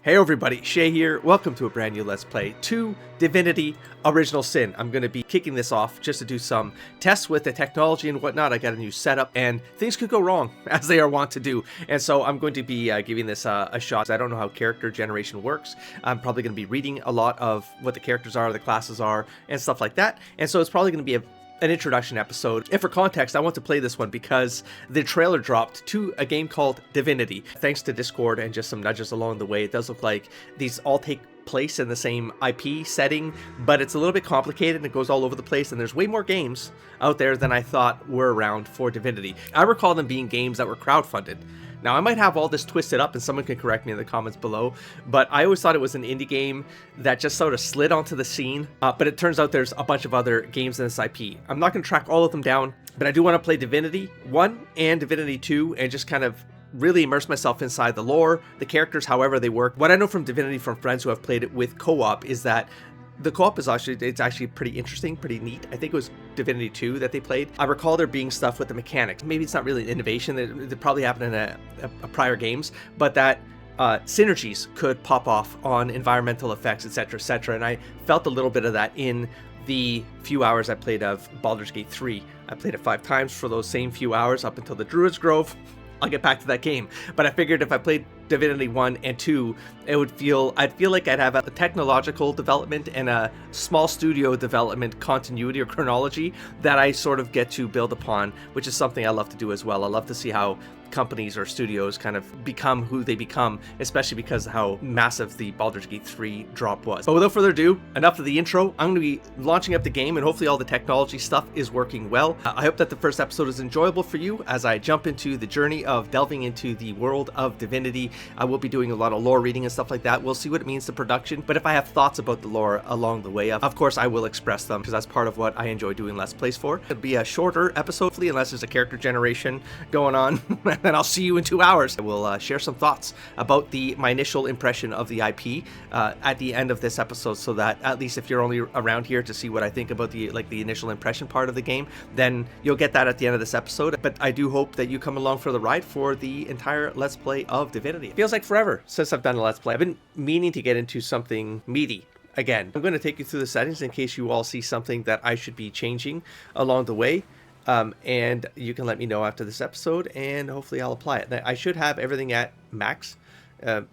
Hey everybody, Shay here. Welcome to a brand new Let's Play to Divinity Original Sin. I'm going to be kicking this off just to do some tests with the technology and whatnot. I got a new setup and things could go wrong as they are wont to do. And so I'm going to be giving this a shot. I don't know how character generation works. I'm probably going to be reading a lot of what the characters are, the classes are, and stuff like that. And so it's probably going to be an introduction episode. And for context, I want to play this one because the trailer dropped to a game called Divinity. Thanks to Discord and just some nudges along the way, it does look like these all take place in the same IP setting, but it's a little bit complicated and it goes all over the place, and there's way more games out there than I thought were around for Divinity. I recall them being games that were crowdfunded. Now, I might have all this twisted up and someone can correct me in the comments below, but I always thought it was an indie game that just sort of slid onto the scene, but it turns out there's a bunch of other games in this IP. I'm not going to track all of them down, but I do want to play Divinity 1 and Divinity 2 and just kind of really immerse myself inside the lore, the characters, however they work. What I know from Divinity from friends who have played it with co-op is that the co-op is actually pretty interesting, pretty neat. I think it was Divinity 2 that they played. I recall there being stuff with the mechanics. Maybe it's not really an innovation that probably happened in a prior games, but that synergies could pop off on environmental effects, etc., and I felt a little bit of that in the few hours I played of Baldur's Gate 3. I played it 5 times for those same few hours up until the Druid's Grove. I'll get back to that game, but I figured if I played Divinity 1 and 2, I'd feel like I'd have a technological development and a small studio development continuity or chronology that I sort of get to build upon, which is something I love to do as well. I love to see how companies or studios kind of become who they become, especially because of how massive the Baldur's Gate 3 drop was. But without further ado, enough of the intro. I'm going to be launching up the game and hopefully all the technology stuff is working well. I hope that the first episode is enjoyable for you as I jump into the journey of delving into the world of Divinity. I will be doing a lot of lore reading and stuff like that. We'll see what it means to production, but if I have thoughts about the lore along the way, of course I will express them because that's part of what I enjoy doing Let's Plays for. It'll be a shorter episode, hopefully, unless there's a character generation going on. And I'll see you in 2 hours. I will share some thoughts about my initial impression of the IP at the end of this episode, so that at least if you're only around here to see what I think about the initial impression part of the game, then you'll get that at the end of this episode. But I do hope that you come along for the ride for the entire Let's Play of Divinity. It feels like forever since I've done a Let's Play. I've been meaning to get into something meaty again. I'm going to take you through the settings in case you all see something that I should be changing along the way. And you can let me know after this episode, and hopefully I'll apply it. I should have everything at max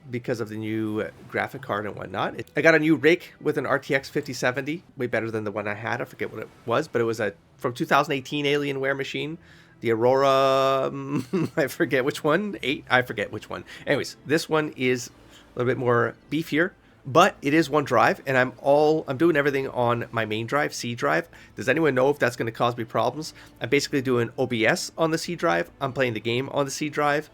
because of the new graphic card and whatnot. I got a new rig with an RTX 5070, way better than the one I had. I forget what it was, but it was from 2018 Alienware machine. The Aurora, I forget which one, 8, I forget which one. Anyways, this one is a little bit more beefier. But it is one drive, and I'm doing everything on my main drive, C drive. Does anyone know if that's going to cause me problems? I'm basically doing OBS on the C drive. I'm playing the game on the C drive.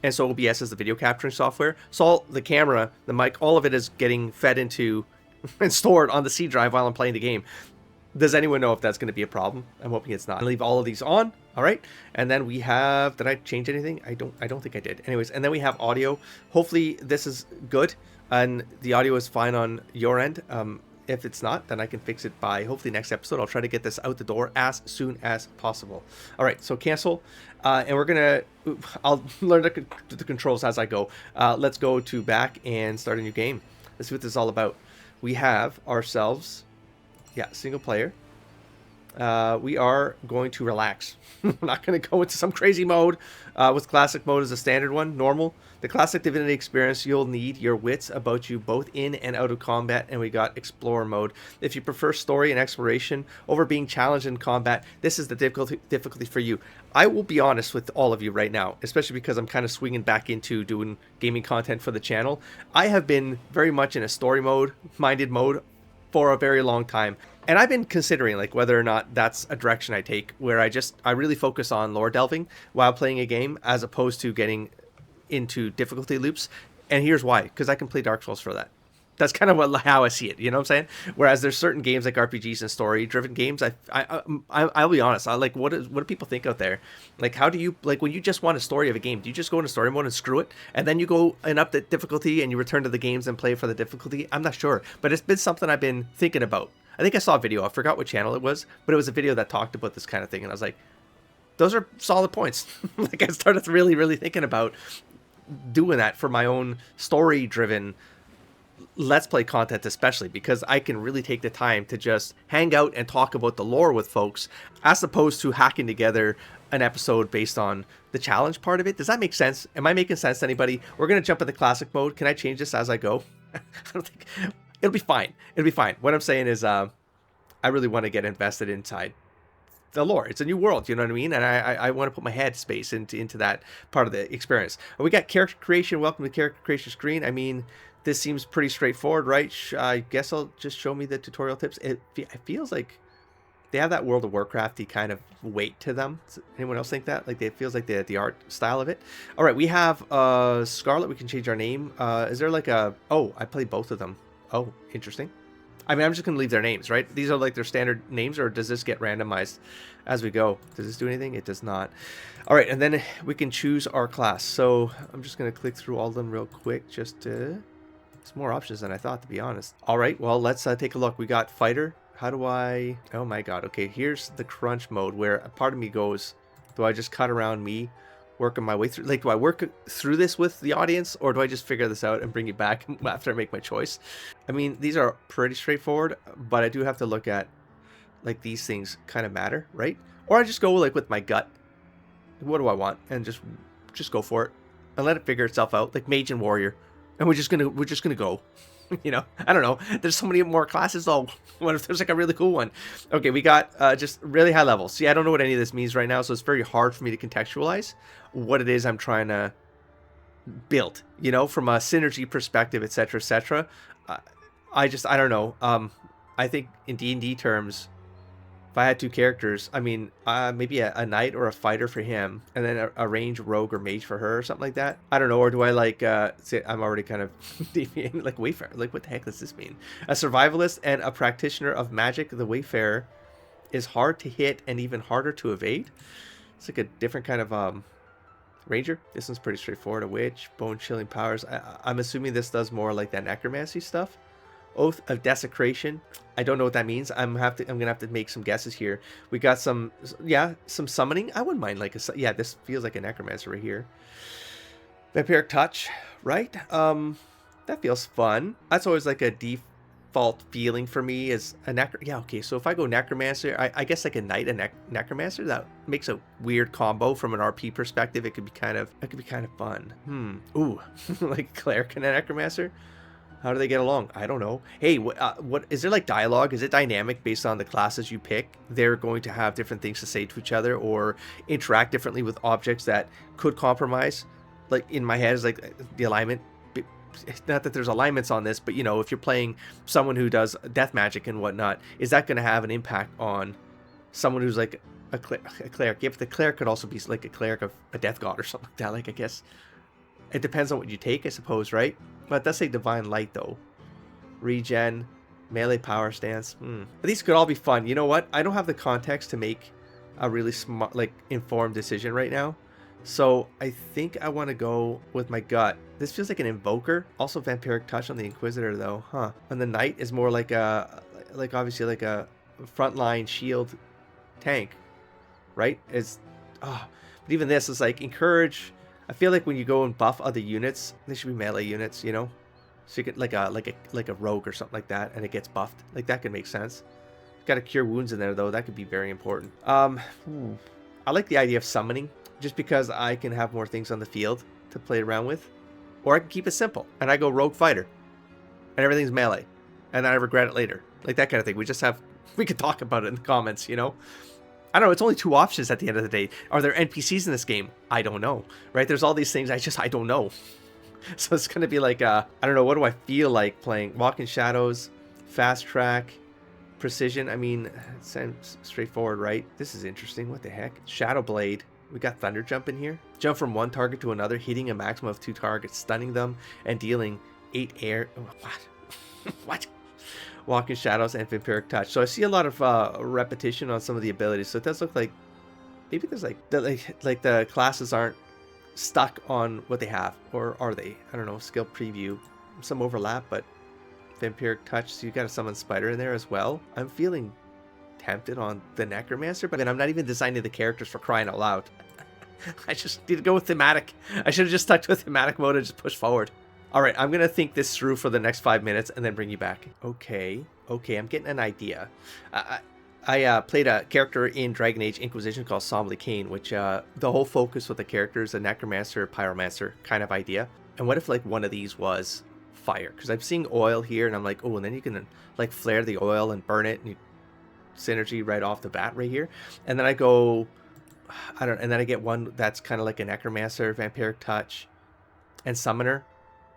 And so OBS is the video capturing software. So all the camera, the mic, all of it is getting fed into and stored on the C drive while I'm playing the game. Does anyone know if that's going to be a problem? I'm hoping it's not. I'll leave all of these on. All right. And then we have, did I change anything? I don't think I did. Anyways, and then we have audio. Hopefully this is good and the audio is fine on your end. If it's not, then I can fix it by hopefully next episode. I'll try to get this out the door as soon as possible. All right. So cancel. And I'll learn the controls as I go. Let's go to back and start a new game. Let's see what this is all about. We have ourselves, single player. We are going to relax. We're not going to go into some crazy mode. With classic mode as a standard one, normal. The classic Divinity experience, you'll need your wits about you both in and out of combat, and we got explorer mode. If you prefer story and exploration over being challenged in combat, this is the difficulty for you. I will be honest with all of you right now, especially because I'm kind of swinging back into doing gaming content for the channel. I have been very much in a story minded mode for a very long time. And I've been considering whether or not that's a direction I take, where I really focus on lore delving while playing a game as opposed to getting into difficulty loops. And here's why, because I can play Dark Souls for that. That's kind of how I see it, you know what I'm saying? Whereas there's certain games like RPGs and story-driven games, I'll be honest, what do people think out there? How do you, when you just want a story of a game, do you just go into story mode and screw it? And then you go and up the difficulty and you return to the games and play for the difficulty? I'm not sure, but it's been something I've been thinking about. I think I saw a video, I forgot what channel it was, but it was a video that talked about this kind of thing, and I was like, those are solid points. I started really thinking about doing that for my own story-driven Let's Play content, especially because I can really take the time to just hang out and talk about the lore with folks, as opposed to hacking together an episode based on the challenge part of it. Does that make sense? Am I making sense to anybody? We're going to jump into classic mode. Can I change this as I go? I don't think... It'll be fine. It'll be fine. What I'm saying is I really want to get invested inside the lore. It's a new world, you know what I mean? And I want to put my head space into that part of the experience. We got character creation. Welcome to character creation screen. I mean, this seems pretty straightforward, right? I guess I'll just show me the tutorial tips. It feels like they have that World of Warcrafty kind of weight to them. Does anyone else think that? Like, it feels like the art style of it. All right, we have Scarlet. We can change our name. Is there like a... Oh, I played both of them. Oh, interesting. I mean, I'm just going to leave their names, right? These are like their standard names, or does this get randomized as we go? Does this do anything? It does not. All right, and then we can choose our class. So I'm just going to click through all of them real quick. Just it's more options than I thought, to be honest. All right, well, let's take a look. We got fighter. How do I... Oh my god. Okay, here's the crunch mode, where a part of me goes, do I just cut around me, working my way through? Like, do I work through this with the audience, or do I just figure this out and bring it back after I make my choice? I mean, these are pretty straightforward, but I do have to look at, like, these things kind of matter, right? Or I just go, like, with my gut. What do I want? And just go for it and let it figure itself out, like mage and warrior. And we're just gonna go. You know, I don't know. There's so many more classes. Oh, what if there's like a really cool one? Okay, we got just really high level. See, I don't know what any of this means right now, so it's very hard for me to contextualize what it is I'm trying to build, you know, from a synergy perspective, etc., etc. I don't know. I think in D&D terms, if I had two characters, I mean, maybe a knight or a fighter for him, and then a range rogue or mage for her, or something like that. I don't know. Or do I like say I'm already kind of deviating, like Wayfarer? Like, what the heck does this mean? A survivalist and a practitioner of magic. The Wayfarer is hard to hit and even harder to evade. It's like a different kind of ranger. This one's pretty straightforward. A witch, bone chilling powers. I'm assuming this does more like that necromancy stuff. Oath of Desecration. I don't know what that means. I'm gonna have to make some guesses here. We got some summoning. I wouldn't mind like this feels like a necromancer right here. Vampiric touch, right? That feels fun. That's always like a default feeling for me is a okay, so if I go necromancer, I guess like a knight and necromancer, that makes a weird combo from an RP perspective. It could be kind of fun. Ooh, like cleric and a necromancer. How do they get along? I don't know. Hey, what is there like dialogue? Is it dynamic based on the classes you pick? They're going to have different things to say to each other or interact differently with objects that could compromise. Like in my head is like the alignment. Not that there's alignments on this, but you know, if you're playing someone who does death magic and whatnot, is that going to have an impact on someone who's like a cleric? Yeah, but the cleric could also be like a cleric of a death god or something like that. Like, I guess it depends on what you take, I suppose, right? But it does say divine light though. Regen, melee power stance. These could all be fun. You know what? I don't have the context to make a really smart, like informed decision right now. So I think I want to go with my gut. This feels like an invoker. Also vampiric touch on the inquisitor though, huh? And the knight is more like obviously like a frontline shield tank, right? But even this is like encourage. I feel like when you go and buff other units, they should be melee units, you know. So you get like a rogue or something like that, and it gets buffed. Like that could make sense. Got to cure wounds in there though. That could be very important. I like the idea of summoning, just because I can have more things on the field to play around with, or I can keep it simple and I go rogue fighter, and everything's melee, and then I regret it later. Like that kind of thing. We could talk about it in the comments, you know. I don't know, it's only two options at the end of the day. Are there NPCs in this game? I don't know, right? There's all these things I don't know. So it's going to be like, I don't know, what do I feel like playing? Walk in Shadows, Fast Track, Precision. I mean, it sounds straightforward, right? This is interesting. What the heck? Shadow Blade. We got Thunder Jump in here. Jump from one target to another, hitting a maximum of 2 targets, stunning them, and dealing 8 air... What? What? Walk in Shadows and Vampiric Touch. So I see a lot of repetition on some of the abilities. So it does look like maybe there's like the classes aren't stuck on what they have, or are they? I don't know. Skill preview, some overlap, but Vampiric Touch. So you got to summon Spider in there as well. I'm feeling tempted on the Necromancer, but then I'm not even designing the characters for crying out loud. I just need to go with thematic. I should have just stuck to a thematic mode and just push forward. All right, I'm going to think this through for the next 5 minutes and then bring you back. Okay, I'm getting an idea. I played a character in Dragon Age Inquisition called Somley Kane, which the whole focus with the character is a necromancer, pyromancer kind of idea. And what if like one of these was fire? Because I'm seeing oil here and I'm like, oh, and then you can like flare the oil and burn it and you synergy right off the bat right here. And then I go, and then I get one that's kind of like a necromancer, vampiric touch, and summoner.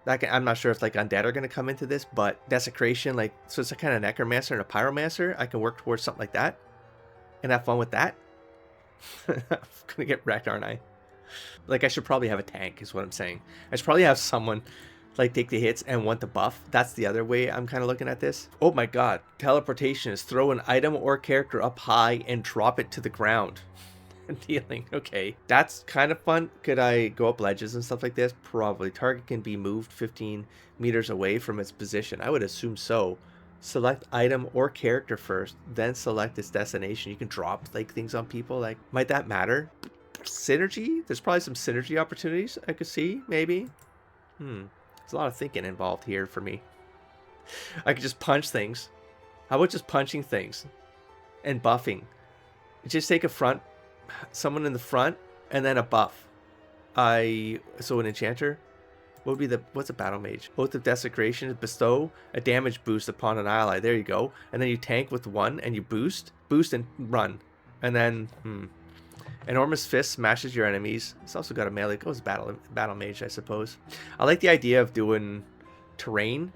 I'm not sure if like undead are going to come into this, but desecration, like, so it's a kind of necromancer and a pyromancer. I can work towards something like that and have fun with that. I'm going to get wrecked, aren't I? Like, I should probably have a tank is what I'm saying. I should probably have someone like take the hits and want the buff. That's the other way I'm kind of looking at this. Oh my god. Teleportation is throw an item or character up high and drop it to the ground. Dealing. Okay, that's kind of fun. Could I go up ledges and stuff like this? Probably. Target can be moved 15 meters away from its position. I would assume so. Select item or character first, then select its destination. You can drop like things on people. Like, might that matter? Synergy? There's probably some synergy opportunities I could see, maybe. There's a lot of thinking involved here for me. I could just punch things. How about just punching things and buffing? Just take someone in the front and then a buff. So an enchanter. What's a battle mage? Oath of Desecration is bestow a damage boost upon an ally. There you go. And then you tank with one and you boost and run. And then Enormous Fist smashes your enemies. It's also got a melee. Goes battle mage, I suppose. I like the idea of doing terrain,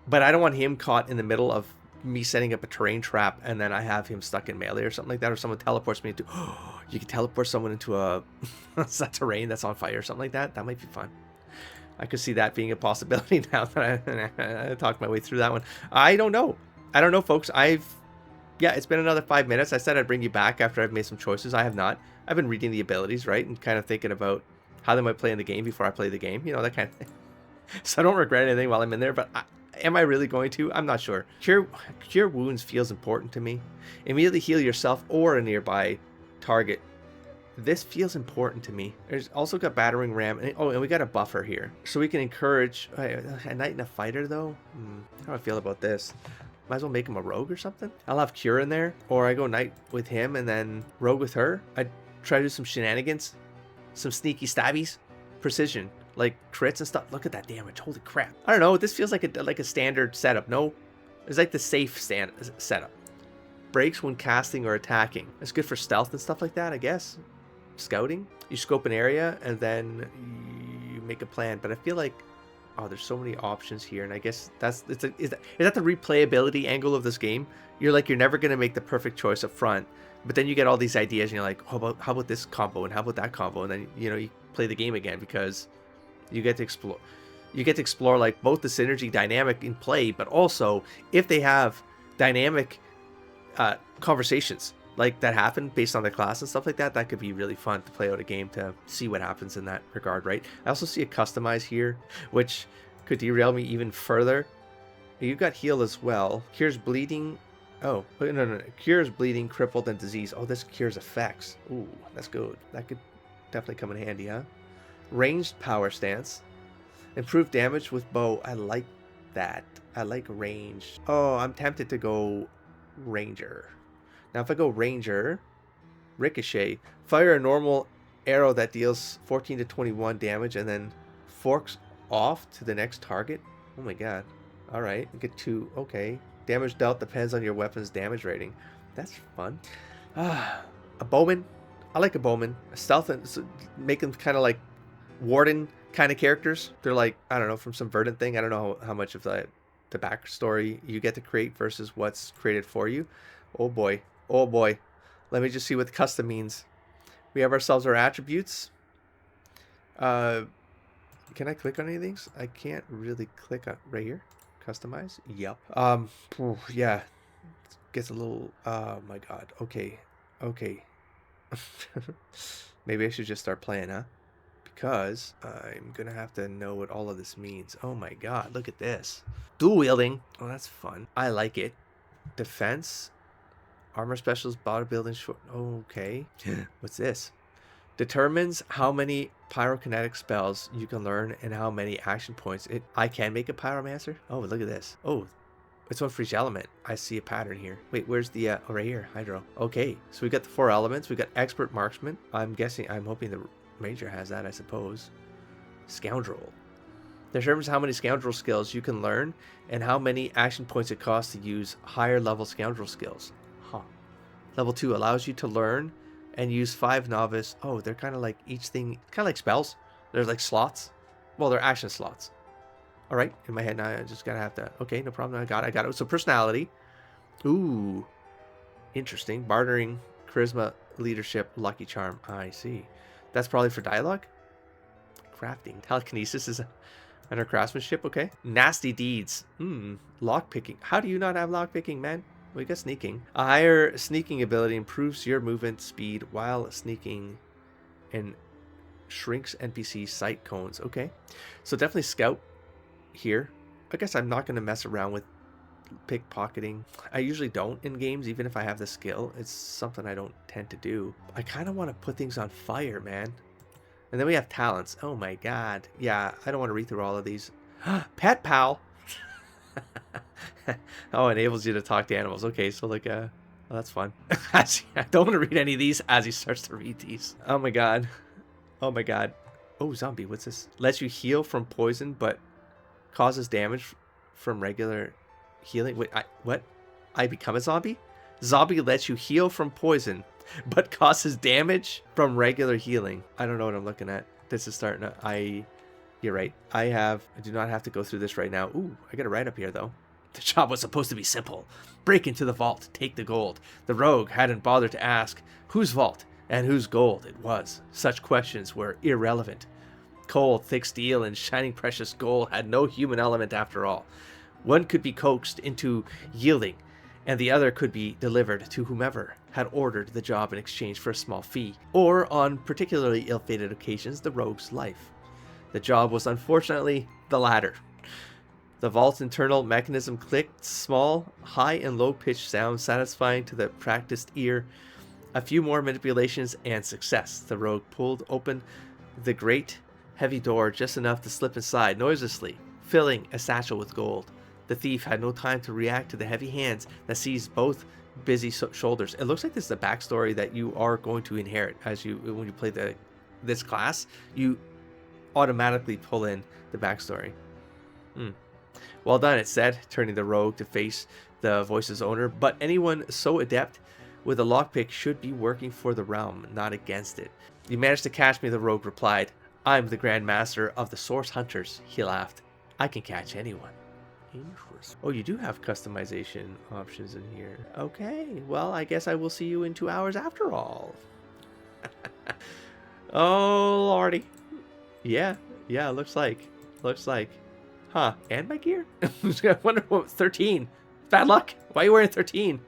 but I don't want him caught in the middle of me setting up a terrain trap and then I have him stuck in melee or something like that, or someone teleports me into you can teleport someone into a terrain that's on fire or something like that. That might be fun. I could see that being a possibility now that I talked my way through that one. I don't know, folks. It's been another 5 minutes. I said I'd bring you back after I've made some choices. I have not. I've been reading the abilities, right, and kind of thinking about how they might play in the game before I play the game, that kind of thing. So I don't regret anything while I'm in there, but am I really going to? I'm not sure. Cure wounds feels important to me. Immediately heal yourself or a nearby target. This feels important to me. There's also got battering ram. And we got a buffer here. So we can encourage a knight and a fighter, though. How do I feel about this? Might as well make him a rogue or something. I'll have cure in there. Or I go knight with him and then rogue with her. I try to do some shenanigans. Some sneaky stabbies. Precision. Like crits and stuff. Look at that damage. Holy crap. I don't know. This feels like a standard setup. No? It's like the safe setup. Breaks when casting or attacking. It's good for stealth and stuff like that, I guess. Scouting. You scope an area and then you make a plan. But I feel like, there's so many options here. And I guess is that the replayability angle of this game? You're never going to make the perfect choice up front. But then you get all these ideas and you're like, how about this combo and how about that combo? And then, you play the game again because you get to explore. You get to explore like both the synergy dynamic in play, but also if they have dynamic conversations like that happen based on the class and stuff like that, that could be really fun to play out a game to see what happens in that regard, right? I also see a customize here, which could derail me even further. You've got heal as well. Cures bleeding. Oh, no. Cures bleeding, crippled, and disease. Oh, this cures effects. Ooh, that's good. That could definitely come in handy, huh? Ranged power stance. Improved damage with bow. I like that. I like range. Oh, I'm tempted to go ranger. Now, if I go ranger, ricochet, fire a normal arrow that deals 14 to 21 damage and then forks off to the next target. Oh my god. All right. Get 2. Okay. Damage dealt depends on your weapon's damage rating. That's fun. A bowman. I like a bowman. A stealth and make them kind of like warden kind of characters. They're like, I don't know, from some Verdant thing. I don't know how much of the backstory you get to create versus what's created for you. Oh boy. Oh boy. Let me just see what the custom means. We have ourselves our attributes. Can I click on any of these? I can't really click on right here. Customize. Yep. Yeah. Gets a little. Oh my god. Okay. Maybe I should just start playing, huh? Because I'm gonna have to know what all of this means. Oh my god, look at this. Dual wielding. Oh, that's fun. I like it. Defense. Armor specials, bodybuilding short. Okay. What's this? Determines how many pyrokinetic spells you can learn and how many action points I can make a pyromancer. Oh, look at this. Oh, it's one for each element. I see a pattern here. Wait, where's the oh, right here, hydro. Okay, so we got the 4 elements. We got expert marksman. I'm hoping the major has that, I suppose. Scoundrel. Determines how many scoundrel skills you can learn and how many action points it costs to use higher level scoundrel skills. Huh. Level 2 allows you to learn and use 5 novice. Oh, they're kind of like each thing, kind of like spells. There's like slots. Well, they're action slots. All right, in my head now, I just gotta have to. Okay, no problem. I got it. So personality. Ooh, interesting. Bartering, charisma, leadership, lucky charm. I see. That's probably for dialogue. Crafting, telekinesis is under craftsmanship. Okay. Nasty deeds. Lock picking. How do you not have lock picking, man? We got sneaking. A higher sneaking ability improves your movement speed while sneaking and shrinks NPC sight cones. Okay. So definitely scout here. I guess I'm not going to mess around with pickpocketing. I usually don't in games, even if I have the skill. It's something I don't tend to do. I kind of want to put things on fire, man. And then we have talents. Oh my god. Yeah, I don't want to read through all of these. Pet pal. Oh, enables you to talk to animals. Okay, so like, well, that's fun. I don't want to read any of these as he starts to read these. Oh my god. Oh my god. Oh, zombie. What's this? Lets you heal from poison, but causes damage from regular healing. Wait, what? I become a zombie? Zombie lets you heal from poison, but causes damage from regular healing. I don't know what I'm looking at. This is starting to... You're right. I do not have to go through this right now. Ooh, I got it right up here, though. The job was supposed to be simple. Break into the vault, take the gold. The rogue hadn't bothered to ask whose vault and whose gold it was. Such questions were irrelevant. Cold, thick steel, and shining precious gold had no human element after all. One could be coaxed into yielding, and the other could be delivered to whomever had ordered the job in exchange for a small fee, or on particularly ill-fated occasions, the rogue's life. The job was unfortunately the latter. The vault's internal mechanism clicked, small, high and low-pitched sounds satisfying to the practiced ear. A few more manipulations and success. The rogue pulled open the great, heavy door just enough to slip inside noiselessly, filling a satchel with gold. The thief had no time to react to the heavy hands that seized both busy shoulders. It looks like this is a backstory that you are going to inherit when you play this class. You automatically pull in the backstory. Well done, it said, turning the rogue to face the voice's owner. But anyone so adept with a lockpick should be working for the realm, not against it. You managed to catch me, the rogue replied. I'm the Grand Master of the Source Hunters, he laughed. I can catch anyone. Interesting. Oh, you do have customization options in here. Okay, well, I guess I will see you in 2 hours after all. Oh, lordy. Yeah, looks like. Huh, and my gear? I wonder what, 13. Bad luck. Why are you wearing 13?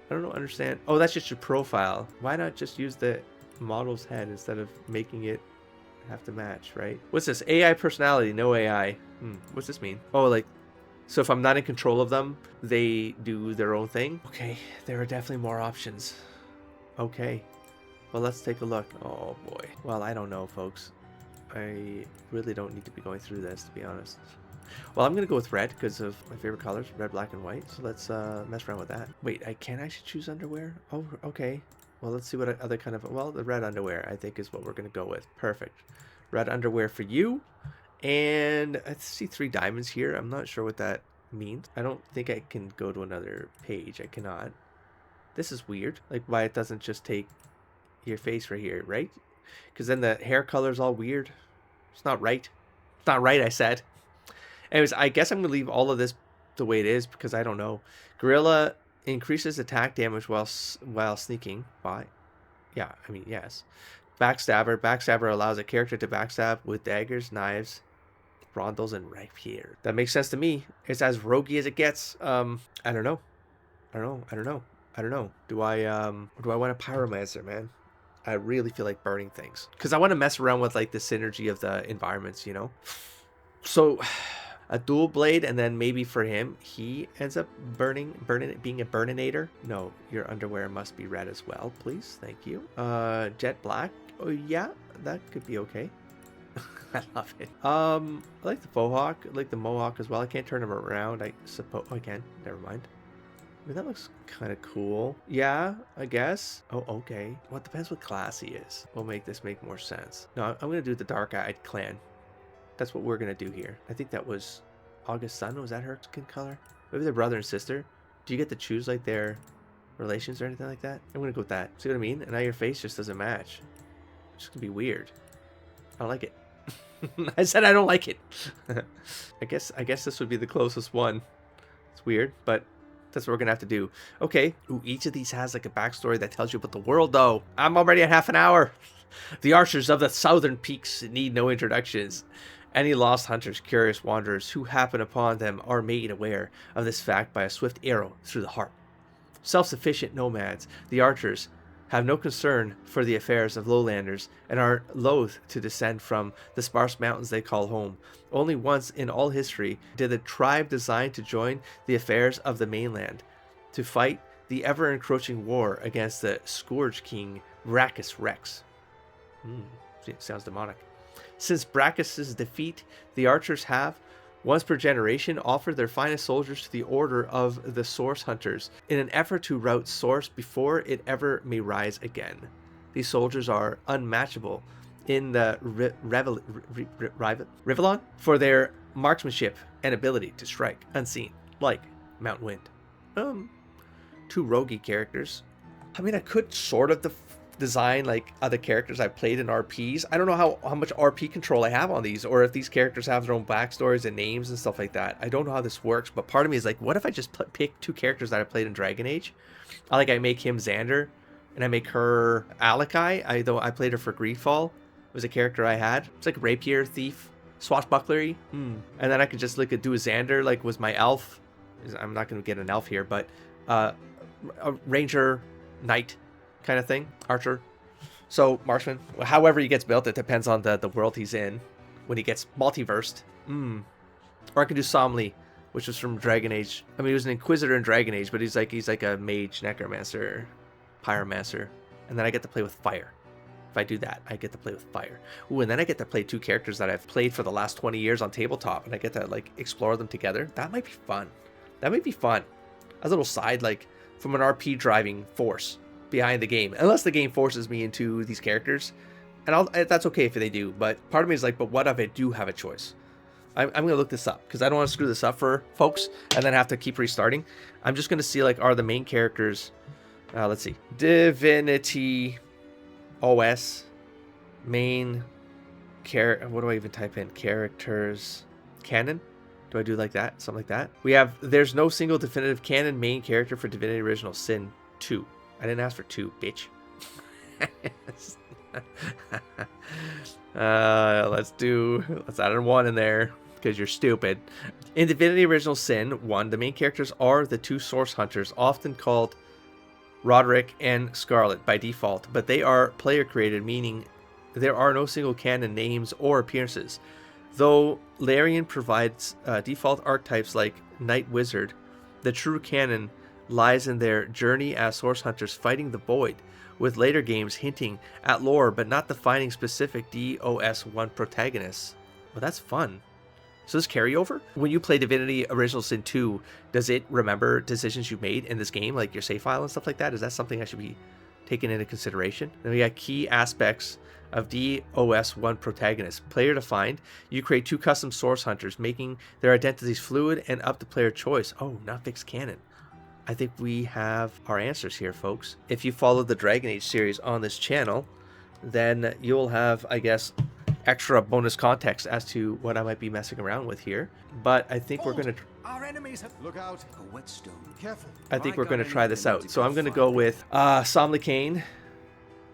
I don't understand. Oh, that's just your profile. Why not just use the model's head instead of making it have to match, right? What's this? AI personality, no AI. What's this mean? Oh, like, so if I'm not in control of them, they do their own thing? Okay, there are definitely more options. Okay, well, let's take a look. Oh, boy. Well, I don't know, folks. I really don't need to be going through this, to be honest. Well, I'm going to go with red because of my favorite colors, red, black, and white. So let's mess around with that. Wait, I can actually choose underwear? Oh, okay. Well, let's see what other kind of... Well, the red underwear, I think, is what we're going to go with. Perfect. Red underwear for you. And I see 3 diamonds here. I'm not sure what that means. I don't think I can go to another page. I cannot. This is weird. Like, why it doesn't just take your face right here, right? Because then the hair color is all weird. It's not right. It's not right, I said. Anyways, I guess I'm going to leave all of this the way it is because I don't know. Gorilla increases attack damage while sneaking. Why? Yeah, I mean, yes. Backstabber. Backstabber allows a character to backstab with daggers, knives, rondels, and rapier. That makes sense to me. It's as roguey as it gets. I don't know. Do I want a pyromancer, man? I really feel like burning things because I want to mess around with like the synergy of the environments, you know? So a dual blade, and then maybe for him, he ends up being a burninator. No, your underwear must be red as well, please. Thank you. Jet black. Oh yeah, that could be okay. I love it. I like the mohawk. I like the mohawk as well. I can't turn him around. I suppose I can. Never mind. I mean, that looks kind of cool. Yeah, I guess. Oh, okay. Well, it depends what class he is. We'll make this make more sense. No, I'm going to do the dark-eyed clan. That's what we're going to do here. I think that was August Sun. Was that her skin color? Maybe they're brother and sister. Do you get to choose, like, their relations or anything like that? I'm going to go with that. See what I mean? And now your face just doesn't match. It's going to be weird. I don't like it. I said I don't like it. I guess this would be the closest one. It's weird, but that's what we're gonna have to do. Okay. Ooh, each of these has like a backstory that tells you about the world, though. I'm already at half an hour. The archers of the southern peaks need no introductions. Any lost hunters, curious wanderers who happen upon them are made aware of this fact by a swift arrow through the heart. Self-sufficient nomads, the archers have no concern for the affairs of lowlanders and are loath to descend from the sparse mountains they call home. Only once in all history did the tribe design to join the affairs of the mainland, to fight the ever-encroaching war against the Scourge King Brachus Rex. Sounds demonic. Since Brachus's defeat, the archers have, once per generation, offered their finest soldiers to the Order of the Source Hunters in an effort to rout Source before it ever may rise again. These soldiers are unmatchable in the Rivelon for their marksmanship and ability to strike unseen, like Mount Wind. Two roguey characters. I mean, I could sort of design like other characters I played in RPs. I don't know how much RP control I have on these, or if these characters have their own backstories and names and stuff like that. I don't know how this works, but part of me is like, what if I just pick two characters that I played in Dragon Age? I make him Xander, and I make her Alakai. Though I played her for Greedfall. It was a character I had. It's like rapier, thief, swashbucklery. And then I could just do a Xander, like was my elf. I'm not going to get an elf here, but a ranger, knight kind of thing, archer. So marksman, however he gets built, it depends on the world he's in when he gets multiversed. Or I could do Somli, which was from Dragon Age. I mean, he was an inquisitor in Dragon Age, but he's like a mage, necromancer, pyromancer, and then I get to play with fire. If I do that, I get to play with fire. Ooh, and then I get to play two characters that I've played for the last 20 years on tabletop, and I get to like explore them together. That might be fun. That might be fun. A little side, like from an RP driving force behind the game, unless the game forces me into these characters, and that's okay if they do. But part of me is like, but what if I do have a choice? I'm gonna look this up because I don't want to screw this up for folks and then have to keep restarting. I'm just gonna see like, are the main characters, let's see, Divinity OS main character. What do I even type in? Characters canon. Do I do like that? Something like that. We have, there's no single definitive canon main character for Divinity Original Sin 2. I didn't ask for 2, bitch. Let's add a 1 in there because you're stupid. In Divinity Original Sin 1, the main characters are the two Source Hunters, often called Roderick and Scarlet by default, but they are player created, meaning there are no single canon names or appearances. Though Larian provides default archetypes like Night Wizard, the true canon lies in their journey as Source Hunters fighting the Void, with later games hinting at lore but not defining specific DOS1 protagonists. Well, that's fun. So this carryover? When you play Divinity Original Sin 2, does it remember decisions you made in this game, like your save file and stuff like that? Is that something I should be taking into consideration? Then we got key aspects of DOS1 protagonists. Player defined. You create two custom Source Hunters, making their identities fluid and up to player choice. Oh, not fixed canon. I think we have our answers here, folks. If you follow the Dragon Age series on this channel, then you'll have, I guess, extra bonus context as to what I might be messing around with here. But I think we're gonna. Our enemies have. Look out! A whetstone. Careful. I think we're gonna try this out. So I'm gonna go with Somli Kane,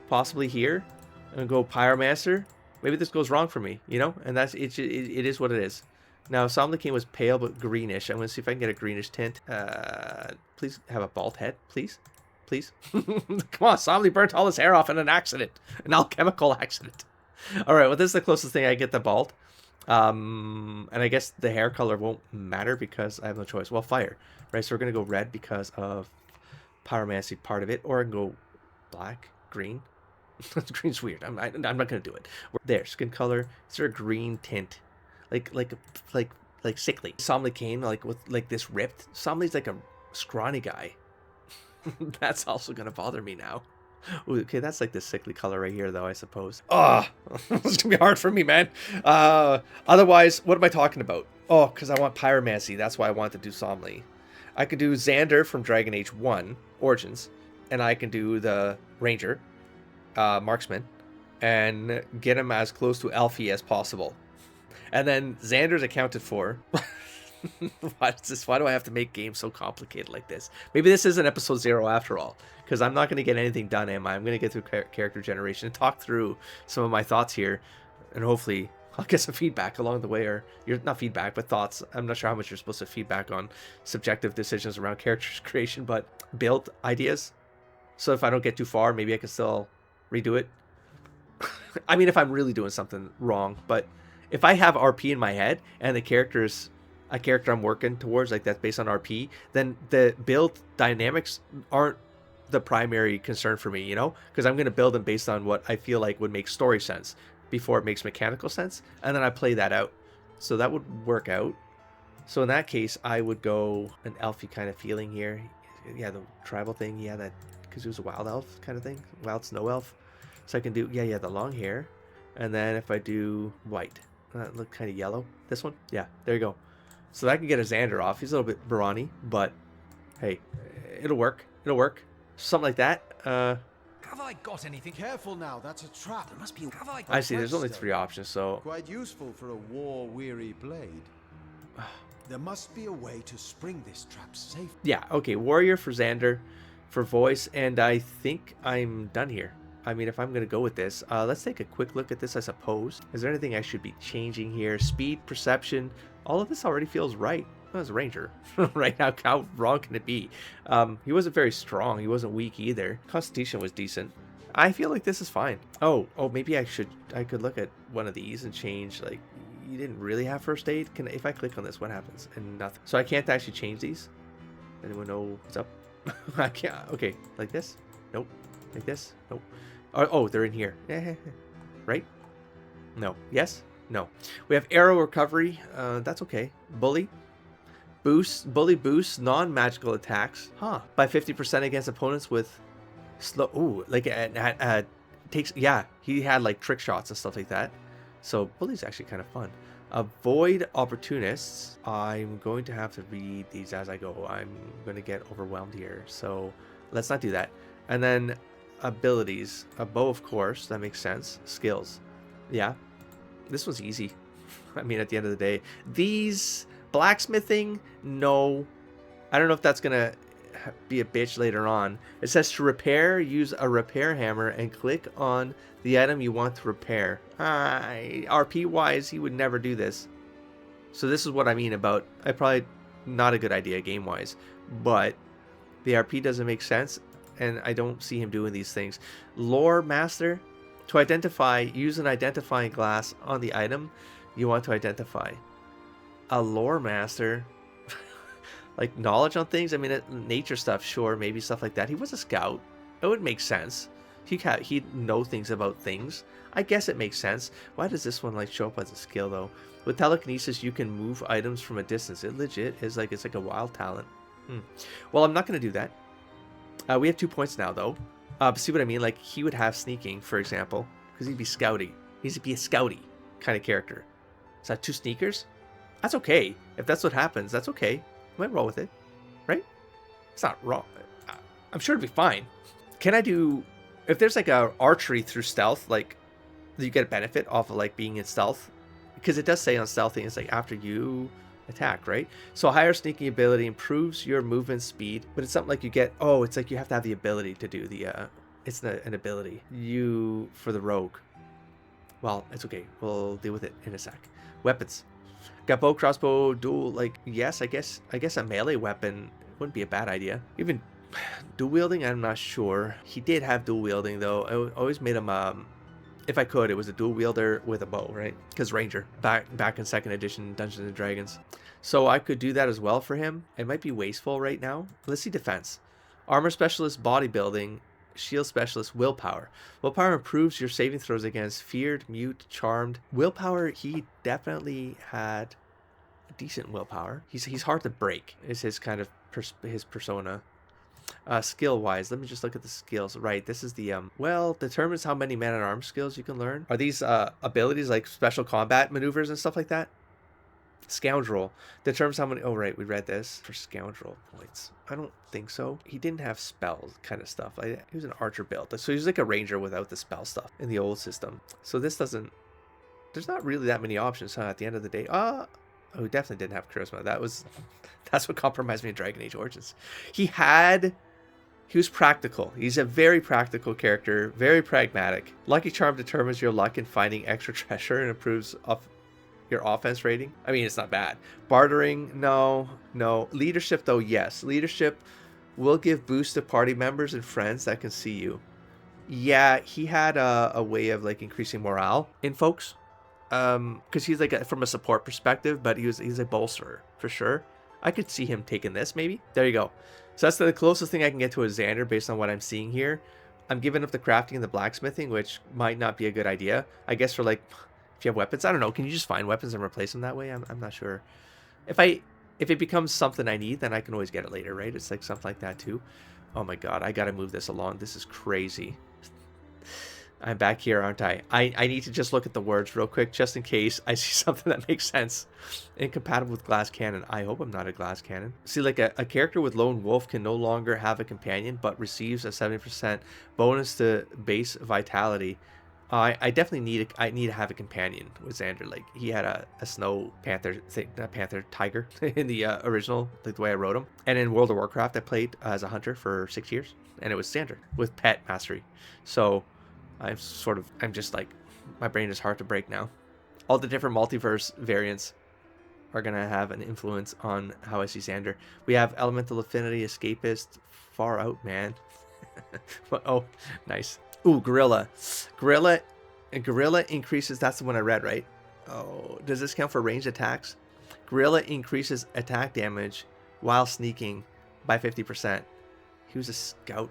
possibly here. I'm gonna go Pyromancer. Maybe this goes wrong for me, you know, and that's it. It is what it is. Now, Somli Kane was pale but greenish. I'm going to see if I can get a greenish tint. Please have a bald head, please. Please. Come on, Somli burnt all his hair off in an accident. An alchemical accident. All right, well, this is the closest thing I get to bald. And I guess the hair color won't matter because I have no choice. Well, fire, right? So we're gonna go red because of pyromancy part of it, or I can go black, green. Green's weird. I'm not gonna do it. There, skin color. Is there a green tint, like like like sickly? Somley Kane, like with like this ripped. Somley's like a scrawny guy. That's also gonna bother me now. Ooh, okay, that's like the sickly color right here, though, I suppose. Oh, it's gonna be hard for me, man. Otherwise, what am I talking about? Oh, because I want pyromancy. That's why I want to do Somley. I could do Xander from Dragon Age 1 Origins, and I can do the Ranger, marksman, and get him as close to Elfie as possible. And then Xander's accounted for. Why do I have to make games so complicated like this? Maybe this isn't episode 0 after all, because I'm not going to get anything done, am I? I'm going to get through character generation and talk through some of my thoughts here, and hopefully I'll get some feedback along the way, or you're not feedback, but thoughts. I'm not sure how much you're supposed to feedback on subjective decisions around character creation, but build ideas. So if I don't get too far, maybe I can still redo it. I mean, if I'm really doing something wrong, but if I have RP in my head and the character's a character I'm working towards, like that's based on RP, then the build dynamics aren't the primary concern for me, you know? Because I'm going to build them based on what I feel like would make story sense before it makes mechanical sense, and then I play that out. So that would work out. So in that case, I would go an elfy kind of feeling here. Yeah, the tribal thing, yeah, that, because it was a wild elf kind of thing, wild snow elf. So I can do, yeah, the long hair. And then if I do white, that look kind of yellow. This one, yeah, there you go. So I can get a Xander off. He's a little bit brawny, but hey, it'll work. It'll work. Something like that. Have I got anything? Careful now, that's a trap. There must be. Have I? I see. There's only 3 options, so Quite useful for a war-weary blade. There must be a way to spring this trap safe. yeah. Okay, warrior for Xander, for voice, and I think I'm done here. I mean, if I'm going to go with this, let's take a quick look at this, I suppose. Is there anything I should be changing here? Speed, perception, all of this already feels right. Well, as a ranger, right? How wrong can it be? He wasn't very strong. He wasn't weak either. Constitution was decent. I feel like this is fine. Oh, maybe I could look at one of these and change, like, you didn't really have first aid? If I click on this, what happens? And nothing. So I can't actually change these? Anyone know what's up? I can't. Okay, like this? Nope. Like this? Nope. Oh, they're in here. Right? No. Yes? No. We have arrow recovery. That's okay. Bully. Bully boosts non-magical attacks. Huh. By 50% against opponents with slow. Ooh, like takes. Yeah, he had like trick shots and stuff like that. So bully's actually kind of fun. Avoid opportunists. I'm going to have to read these as I go. I'm going to get overwhelmed here. So let's not do that. And then abilities. A bow, of course. That makes sense. Skills. Yeah. This one's easy. I mean, at the end of the day. These blacksmithing, no. I don't know if that's going to be a bitch later on. It says to repair, use a repair hammer and click on the item you want to repair. RP wise, he would never do this. So this is what I mean about, probably not a good idea game wise, but the RP doesn't make sense and I don't see him doing these things. Lore master, to identify, use an identifying glass on the item you want to identify. A lore master, like knowledge on things. I mean, nature stuff, sure, maybe stuff like that. He was a scout. It would make sense. He'd know things about things. I guess it makes sense. Why does this one like show up as a skill though? With telekinesis, you can move items from a distance. It legit is like, it's like a wild talent. Well, I'm not going to do that. We have 2 points now though. See what I mean? Like he would have sneaking, for example, because he'd be scouty. He'd be a scouty kind of character. Is that 2 sneakers? That's okay. If that's what happens, that's okay. I might roll with it, right? It's not wrong. I'm sure it'd be fine. Can I do, if there's like a archery through stealth, like you get a benefit off of like being in stealth, because it does say on stealthing, it's like after you attack, right? So higher sneaking ability improves your movement speed, but it's something like you get, it's like you have to have the ability to do the, it's an ability. For the rogue. Well, it's okay. We'll deal with it in a sec. Weapons. Got bow, crossbow, dual, like, yes, I guess a melee weapon wouldn't be a bad idea. Even dual wielding, I'm not sure. He did have dual wielding though. I always made him If I could, it was a dual wielder with a bow, right? Because Ranger, back in 2nd edition Dungeons and Dragons. So I could do that as well for him. It might be wasteful right now. Let's see defense. Armor specialist, bodybuilding, shield specialist, willpower. Willpower improves your saving throws against feared, mute, charmed. Willpower, he definitely had decent willpower. He's hard to break, is his kind of his persona. Skill wise, let me just look at the skills. Right, this is the well, determines how many man-at-arms skills you can learn. Are these abilities like special combat maneuvers and stuff like that? Scoundrel determines how many. Oh right, we read this for scoundrel points. I don't think so. He didn't have spells kind of stuff. He was an archer build, so he's like a ranger without the spell stuff in the old system. So this doesn't. There's not really that many options, huh? At the end of the day, oh, he definitely didn't have charisma. That's what compromised me in Dragon Age Origins. He was practical. He's a very practical character, very pragmatic. Lucky Charm determines your luck in finding extra treasure and improves your offense rating. I mean, it's not bad. Bartering, no. Leadership, though, yes. Leadership will give boost to party members and friends that can see you. Yeah, he had a way of like increasing morale in folks. Because he's like from a support perspective, but he's a bolsterer for sure. I could see him taking this maybe. There you go. So that's the closest thing I can get to a Xander based on what I'm seeing here. I'm giving up the crafting and the blacksmithing, which might not be a good idea. I guess for like, if you have weapons, I don't know. Can you just find weapons and replace them that way? I'm not sure. If it becomes something I need, then I can always get it later, right? It's like something like that too. Oh my God, I gotta move this along. This is crazy. I'm back here, aren't I? I need to just look at the words real quick, just in case I see something that makes sense. Incompatible with glass cannon. I hope I'm not a glass cannon. See, like a character with Lone Wolf can no longer have a companion, but receives a 70% bonus to base vitality. I definitely need to have a companion with Xander. Like he had a snow panther tiger in the original, like the way I wrote him. And in World of Warcraft, I played as a hunter for 6 years, and it was Xander with pet mastery. So I'm just like, my brain is hard to break now. All the different multiverse variants are going to have an influence on how I see Xander. We have Elemental Affinity, Escapist, Far Out Man. Oh, nice. Ooh, Gorilla. Gorilla increases, that's the one I read, right? Oh, does this count for ranged attacks? Gorilla increases attack damage while sneaking by 50%. He was a scout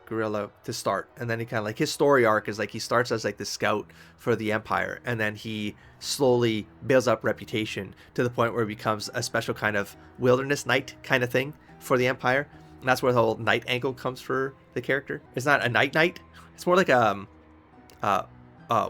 gorilla to start, and then he kind of like, his story arc is like he starts as like the scout for the Empire, and then he slowly builds up reputation to the point where he becomes a special kind of wilderness knight kind of thing for the Empire. And that's where the whole knight angle comes for the character. It's not a knight, it's more like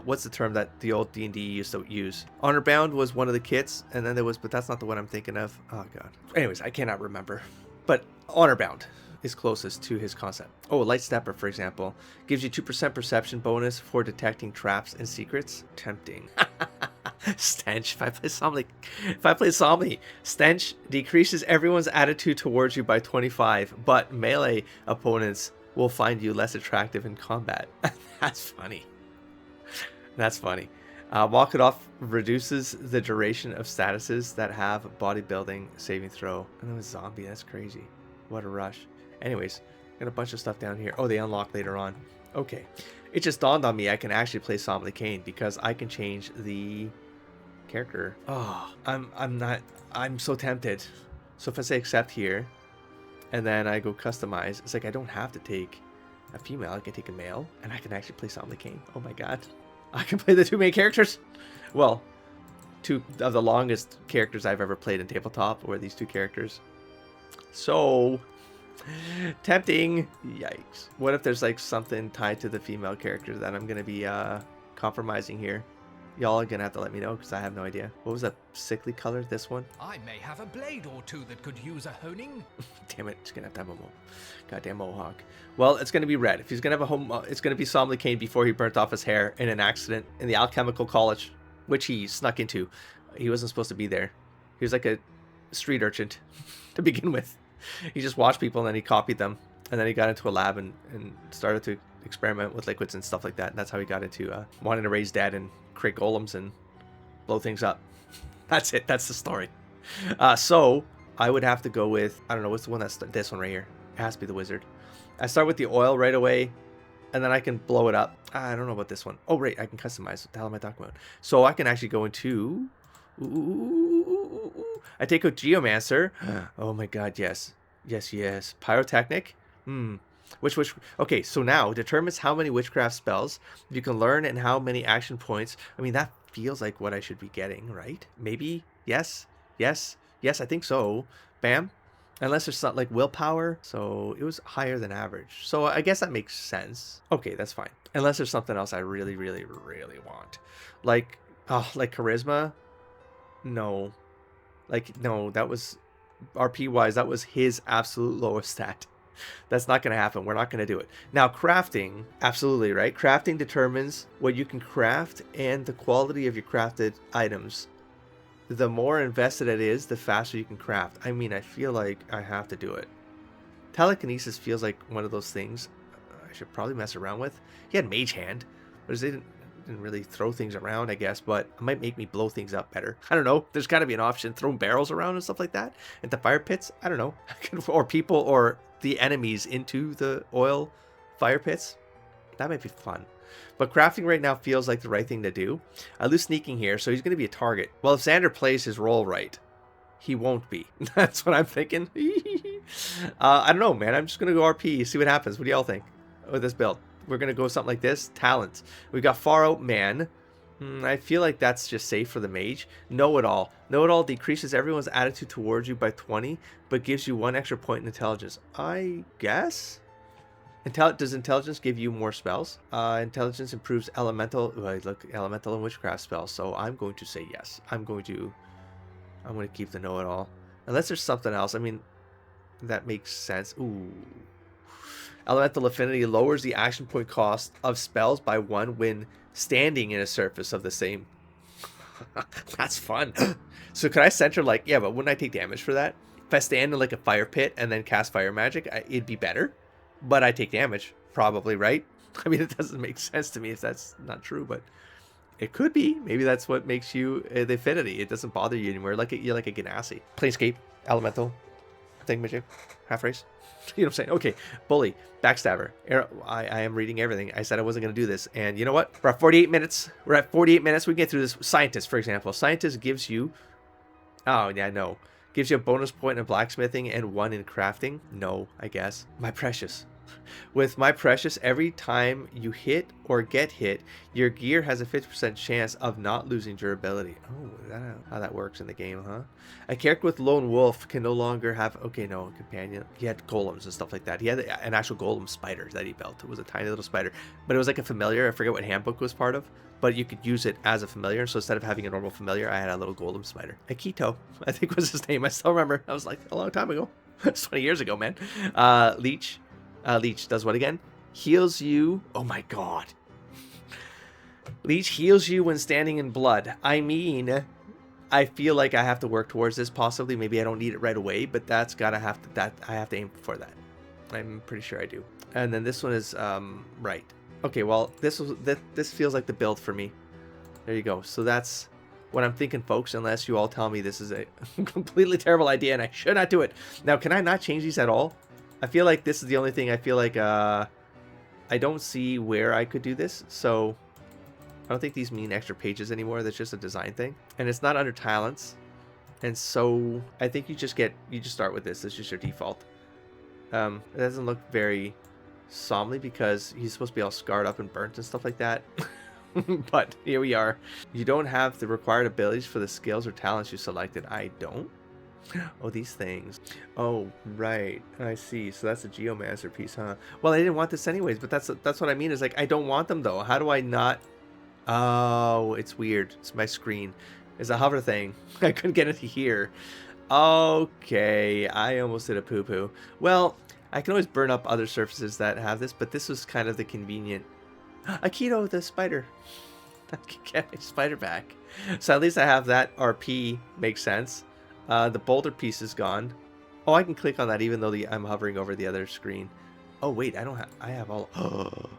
what's the term that the old D&D used to use? Honor Bound was one of the kits, and then there was, but that's not the one I'm thinking of. Oh God. Anyways, I cannot remember, but Honor Bound is closest to his concept. Oh, Light Stepper, for example, gives you 2% perception bonus for detecting traps and secrets. Tempting. Stench. If I play Somni, Stench decreases everyone's attitude towards you by 25, but melee opponents will find you less attractive in combat. That's funny. That's funny. Walk It Off reduces the duration of statuses that have bodybuilding saving throw. And it was zombie. That's crazy. What a rush. Anyways, got a bunch of stuff down here. Oh, they unlock later on. Okay. It just dawned on me I can actually play Somni Kane because I can change the character. Oh, I'm so tempted. So if I say accept here, and then I go customize, it's like I don't have to take a female. I can take a male, and I can actually play Somni Kane. Oh my God. I can play the two main characters. Well, two of the longest characters I've ever played in tabletop were these two characters. So tempting. Yikes. What if there's like something tied to the female characters that I'm gonna be compromising here? Y'all are gonna have to let me know because I have no idea. What was that sickly color? This one? I may have a blade or two that could use a honing. Damn it, it's gonna have to have a goddamn mohawk. Well, it's gonna be red. If he's gonna have a it's gonna be Somni Kane before he burnt off his hair in an accident in the alchemical college, which he snuck into. He wasn't supposed to be there. He was like a street urchin to begin with. He just watched people and then he copied them, and then he got into a lab and started to experiment with liquids and stuff like that. And that's how he got into wanting to raise dead and create golems and blow things up. That's it. That's the story. So I would have to go with, I don't know, what's the one that's this one right here? It has to be the wizard. I start with the oil right away. and then I can blow it up. I don't know about this one. Oh, right, I can customize. What the hell am I talking about? So I can actually go into... I take out Geomancer. Oh my god, yes. Yes. Pyrotechnic. Which, okay, so now determines how many witchcraft spells you can learn and how many action points. I mean, that feels like what I should be getting, right? Maybe? Yes, I think so. Bam. Unless there's something like willpower. So it was higher than average. So I guess that makes sense. Okay, that's fine. Unless there's something else I really want. Like charisma. No. No, that was RP wise, that was his absolute lowest stat. That's not going to happen. We're not going to do it. Now, crafting, absolutely, right? Crafting determines what you can craft and the quality of your crafted items. The more invested it is, the faster you can craft. I mean, I feel like I have to do it. Telekinesis feels like one of those things I should probably mess around with. He had Mage Hand, but they didn't really throw things around, I guess, but it might make me blow things up better. I don't know. There's got to be an option. Throwing barrels around and stuff like that into fire pits. I don't know. Or people or the enemies into the oil fire pits. That might be fun. But crafting right now feels like the right thing to do. I lose sneaking here, so he's going to be a target. Well, if Xander plays his role right, he won't be. That's what I'm thinking. I don't know, man. I'm just going to go RP, see what happens. What do y'all think with this build? We're going to go something like this. Talent. We got Far Out Man. I feel like that's just safe for the mage. Know-it-all. Know-it-all decreases everyone's attitude towards you by 20, but gives you 1 extra point in intelligence. I guess? Does intelligence give you more spells? Intelligence improves elemental. Elemental and witchcraft spells. So I'm going to say yes. I'm going to keep the know-it-all. Unless there's something else. I mean, that makes sense. Ooh. Elemental affinity lowers the action point cost of spells by 1 when standing in a surface of the same. That's fun. So could I center like, yeah, but wouldn't I take damage for that? If I stand in like a fire pit and then cast fire magic, it'd be better. But I take damage, probably, right? I mean, it doesn't make sense to me if that's not true, but it could be. Maybe that's what makes you the affinity. It doesn't bother you anymore. You're like a Ganassi. Planescape, Elemental, Thingamajig, Half Race. You know what I'm saying? Okay, Bully, Backstabber. I am reading everything. I said I wasn't going to do this. And you know what? We're at 48 minutes. We can get through this. Scientist, for example. Scientist gives you... Oh, yeah, no. Gives you a bonus point in blacksmithing and 1 in crafting. No, I guess. My Precious. With My Precious, every time you hit or get hit, your gear has a 50% chance of not losing durability. Oh, that's how that works in the game, huh? A character with Lone Wolf can no longer have... Okay, no, a companion. He had golems and stuff like that. He had an actual golem spider that he built. It was a tiny little spider. But it was like a familiar. I forget what handbook was part of. But you could use it as a familiar. So instead of having a normal familiar, I had a little golem spider. Akito, I think was his name. I still remember. That was like a long time ago. It's 20 years ago, man. Leech. Leech does what again? Heals you. Oh my god. Leech heals you when standing in blood. I mean, I feel like I have to work towards this possibly. Maybe I don't need it right away, but I have to aim for that. I'm pretty sure I do. And then this one is right. Okay, well, this feels like the build for me. There you go. So that's what I'm thinking, folks, unless you all tell me this is a completely terrible idea and I should not do it. Now, can I not change these at all? I feel like this is the only thing I feel like I don't see where I could do this. So I don't think these mean extra pages anymore. That's just a design thing. And it's not under talents. And so I think you just start with this. It's just your default. It doesn't look very somely because he's supposed to be all scarred up and burnt and stuff like that. But here we are. You don't have the required abilities for the skills or talents you selected. I don't. Oh, these things. Oh, right. I see. So that's a Geomancer piece, huh? Well, I didn't want this anyways, but that's what I mean. Is like, I don't want them though. How do I not? Oh, it's weird. It's my screen. It's a hover thing. I couldn't get it here. Okay. I almost did a poo-poo. Well, I can always burn up other surfaces that have this, but this was kind of the convenient. Akito, the spider. I can get my spider back. So at least I have that RP. Makes sense. The boulder piece is gone. Oh, I can click on that even though I'm hovering over the other screen. Oh, wait, I have all... Oh.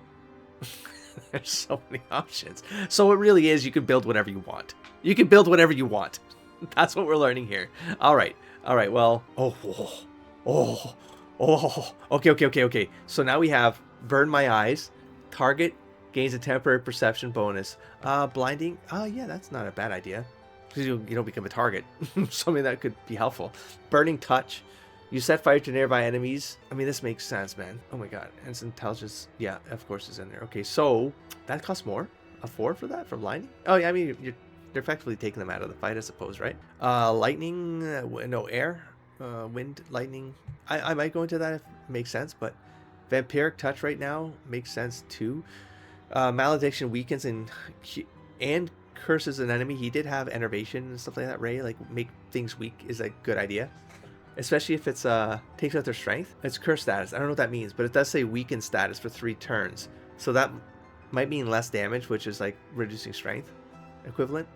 There's so many options. So it really is, you can build whatever you want. You can build whatever you want. That's what we're learning here. All right, well... Okay. So now we have Burn My Eyes, Target gains a temporary perception bonus. Blinding. Oh, yeah, that's not a bad idea. Because you don't become a target. Something that could be helpful. Burning touch. You set fire to nearby enemies. I mean, this makes sense, man. Oh my god. And it's intelligence. Yeah, of course it's in there. Okay, so that costs more. A 4 for that? For blinding? Oh, yeah, I mean, you're effectively taking them out of the fight, I suppose, right? Lightning. No, air. Wind, lightning. I might go into that if it makes sense, but vampiric touch right now makes sense too. Malediction weakens and curses an enemy. He did have enervation and stuff like that, Ray. Like, make things weak is a good idea. Especially if it's takes out their strength. It's curse status. I don't know what that means, but it does say weaken status for 3 turns. So that might mean less damage, which is like reducing strength equivalent.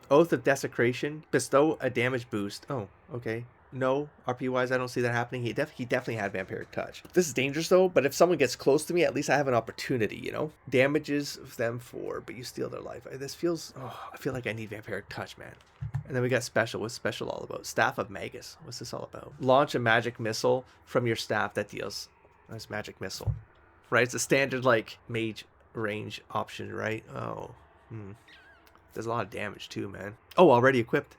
Oath of Desecration. Bestow a damage boost. Oh, okay. No, RP wise, I don't see that happening. He definitely had vampiric touch. This is dangerous though, but if someone gets close to me, at least I have an opportunity, you know? Damages them 4, but you steal their life. This feels, I feel like I need vampiric touch, man. And then we got special. What's special all about? Staff of Magus. What's this all about? Launch a magic missile from your staff that deals. That's magic missile, right? It's a standard like mage range option, right? Oh, there's a lot of damage too, man. Oh, already equipped.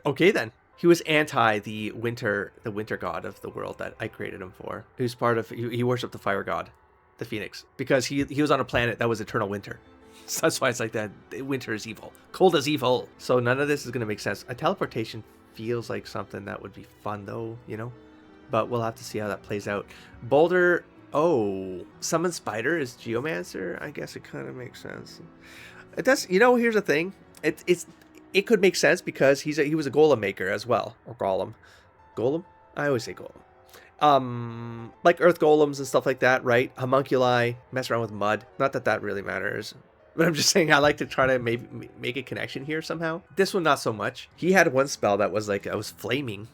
Okay then. He was anti the winter god of the world that I created him for. He was part of, he worshipped the fire god, the phoenix, because he was on a planet that was eternal winter. So that's why it's like that. Winter is evil. Cold is evil. So none of this is going to make sense. A teleportation feels like something that would be fun though, you know? But we'll have to see how that plays out. Boulder, oh, summon spider is geomancer. I guess it kind of makes sense. It does, you know, here's the thing. It could make sense because he was a golem maker as well. Or golem. Golem? I always say golem. Like earth golems and stuff like that, right? Homunculi, mess around with mud. Not that that really matters. But I'm just saying I like to try to maybe make a connection here somehow. This one, not so much. He had one spell that was like, I was flaming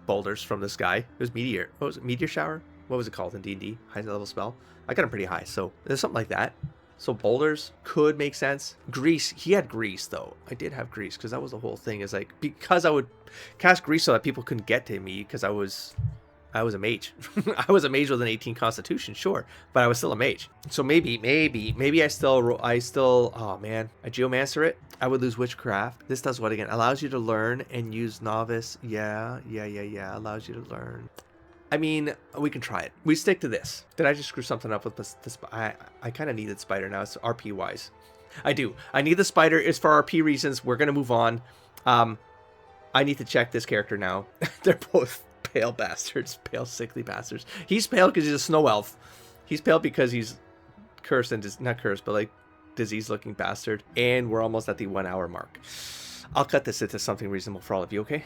boulders from the sky. It was meteor. What was it? Meteor shower? What was it called in D&D? High level spell? I got him pretty high, so there's something like that. So boulders could make sense. Grease. He had grease though. I did have grease because that was the whole thing. Is like because I would cast grease so that people couldn't get to me because I was a mage. I was a mage with an 18 constitution, sure, but I was still a mage. So maybe I still oh man, a geomancer it. I would lose witchcraft. This does what again? Allows you to learn and use novice. Yeah. Allows you to learn. I mean, we can try it. We stick to this. Did I just screw something up with this? I kind of needed spider now. It's RP wise. I do. I need the spider. It's for RP reasons. We're going to move on. I need to check this character now. They're both pale bastards. Pale, sickly bastards. He's pale because he's a snow elf. He's pale because he's cursed and not cursed, but like disease looking bastard. And we're almost at the 1 hour mark. I'll cut this into something reasonable for all of you, okay?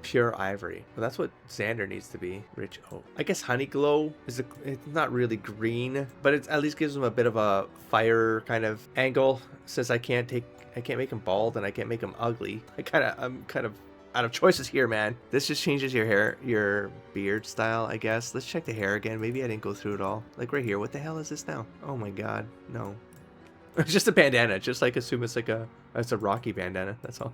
Pure ivory. Well, that's what Xander needs to be. Rich oak. I guess Honeyglow is it's not really green, but it at least gives him a bit of a fire kind of angle. Says I can't make him bald and I can't make him ugly. I'm kind of out of choices here, man. This just changes your hair, your beard style, I guess. Let's check the hair again. Maybe I didn't go through it all. Like right here. What the hell is this now? Oh my god. No. It's just a bandana. Just like assume it's a Rocky bandana. That's all.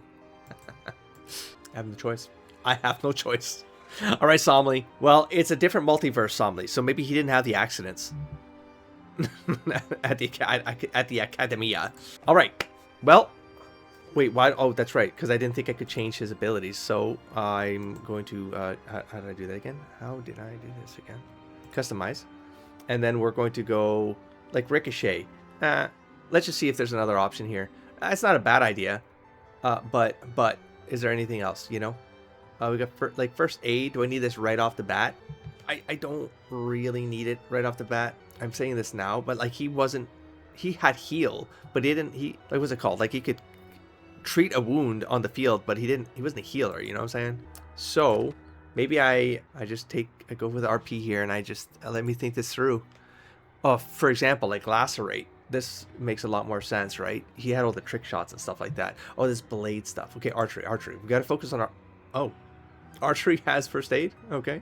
I have no choice. I have no choice. All right, Somley. Well, it's a different multiverse, Somley. So maybe he didn't have the accidents at the Academia. All right. Well, wait. Why? Oh, that's right. Because I didn't think I could change his abilities. So I'm going to. How did I do that again? How did I do this again? Customize, and then we're going to go like Ricochet. Let's just see if there's another option here. It's not a bad idea. But is there anything else? You know. We got first aid. Do I need this right off the bat? I don't really need it right off the bat. I'm saying this now, but like he had heal, but like what's it called? Like he could treat a wound on the field, but he wasn't a healer, you know what I'm saying? So maybe I go with RP here and I just let me think this through. Oh, for example, like lacerate. This makes a lot more sense, right? He had all the trick shots and stuff like that. Oh, this blade stuff. Okay, archery. We got to focus on archery has first aid? Okay.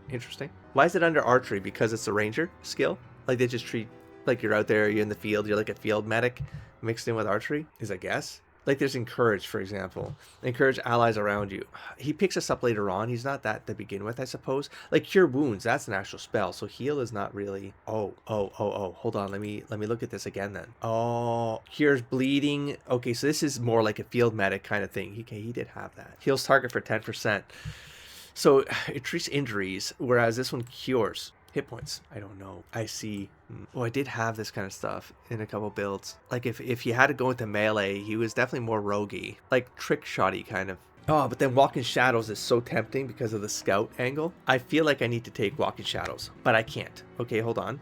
Interesting. Why is it under archery? Because it's a ranger skill? Like they just treat, like you're out there, you're in the field, you're like a field medic mixed in with archery? Is I guess. Like there's encourage, for example. Encourage allies around you. He picks us up later on. He's not that to begin with, I suppose. Like cure wounds, that's an actual spell. So heal is not really. Oh. Hold on, let me look at this again then. Oh, cures bleeding. Okay, so this is more like a field medic kind of thing. He did have that. Heals target for 10%. So it treats injuries, whereas this one cures hit points. I don't know. I see. Oh, I did have this kind of stuff in a couple builds. Like if you had to go into melee, he was definitely more roguey, like trick shotty kind of. Oh, but then Walking Shadows is so tempting because of the scout angle. I feel like I need to take Walking Shadows, but I can't. Okay, hold on.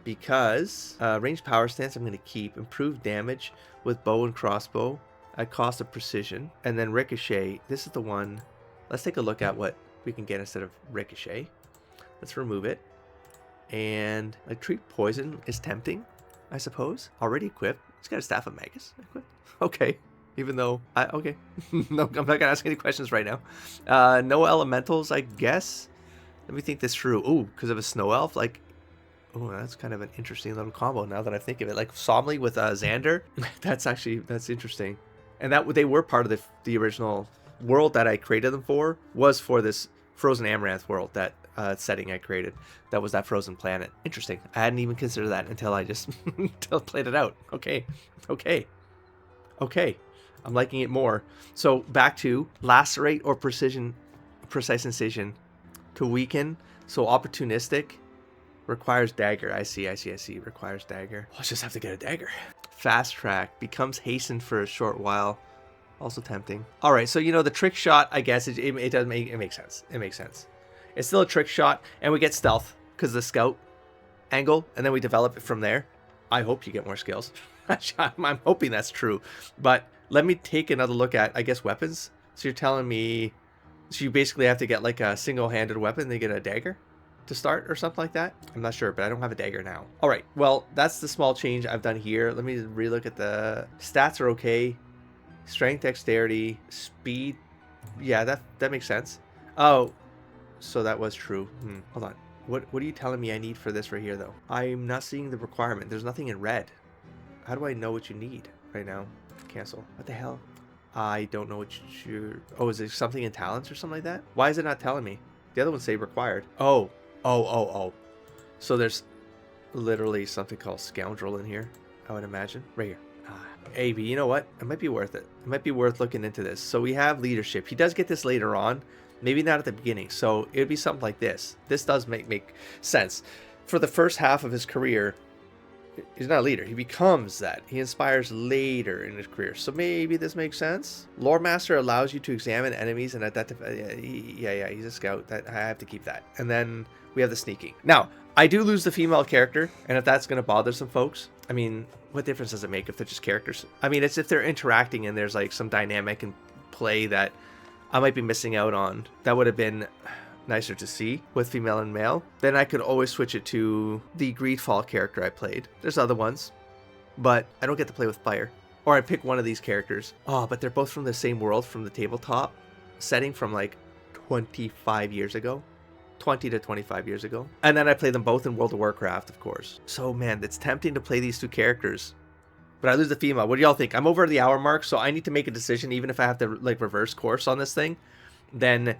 Because ranged power stance, I'm going to keep improved damage with bow and crossbow at cost of precision, and then ricochet. This is the one. Let's take a look at what we can get instead of ricochet. Let's remove it. And like treat poison is tempting, I suppose. Already equipped. He's got a staff of Magus equipped. Okay. Even though okay. No, I'm not gonna ask any questions right now. No elementals, I guess. Let me think this through. Ooh, because of a snow elf, like oh, that's kind of an interesting little combo now that I think of it. Like Somley with Xander. That's interesting. And that they were part of the original world that I created them for, was for this Frozen Amaranth world, that setting I created. That was that frozen planet. Interesting. I hadn't even considered that until I just played it out. Okay. I'm liking it more. So back to lacerate or precise incision to weaken. So opportunistic requires dagger. I see. Requires dagger. I'll just have to get a dagger. Fast track becomes hastened for a short while. Also tempting. All right, so the trick shot, I guess it does make it makes sense. It makes sense. It's still a trick shot, and we get stealth because of the scout angle, and then we develop it from there. I hope you get more skills. I'm hoping that's true. But let me take another look at, I guess, weapons. So you're telling me, so you basically have to get like a single-handed weapon, then get a dagger to start or something like that? I'm not sure, but I don't have a dagger now. All right, well, that's the small change I've done here. Let me relook at the stats are okay. Strength, dexterity, speed. Yeah, that makes sense. Oh, so that was true. Hold on. What are you telling me I need for this right here, though? I'm not seeing the requirement. There's nothing in red. How do I know what you need right now? Cancel. What the hell? I don't know what you're... Oh, is there something in talents or something like that? Why is it not telling me? The other ones say required. Oh. So there's literally something called scoundrel in here, I would imagine. Right here. Hey, but you know what? It might be worth it. It might be worth looking into this. So we have leadership. He does get this later on. Maybe not at the beginning. So it would be something like this. This does make sense. For the first half of his career, he's not a leader. He becomes that. He inspires later in his career. So maybe this makes sense. Lore Master allows you to examine enemies and identify... Yeah, he's a scout. I have to keep that. And then we have the sneaking. Now, I do lose the female character, and if that's going to bother some folks, I mean, what difference does it make if they're just characters? I mean, it's if they're interacting and there's like some dynamic and play that I might be missing out on. That would have been nicer to see with female and male. Then I could always switch it to the Greedfall character I played. There's other ones, but I don't get to play with fire. Or I pick one of these characters. Oh, but they're both from the same world, from the tabletop setting from like 25 years ago. 20 to 25 years ago. And then I play them both in World of Warcraft, of course. So man, it's tempting to play these two characters, but I lose the female. What do y'all think? I'm over the hour mark, so I need to make a decision. Even if I have to like reverse course on this thing, then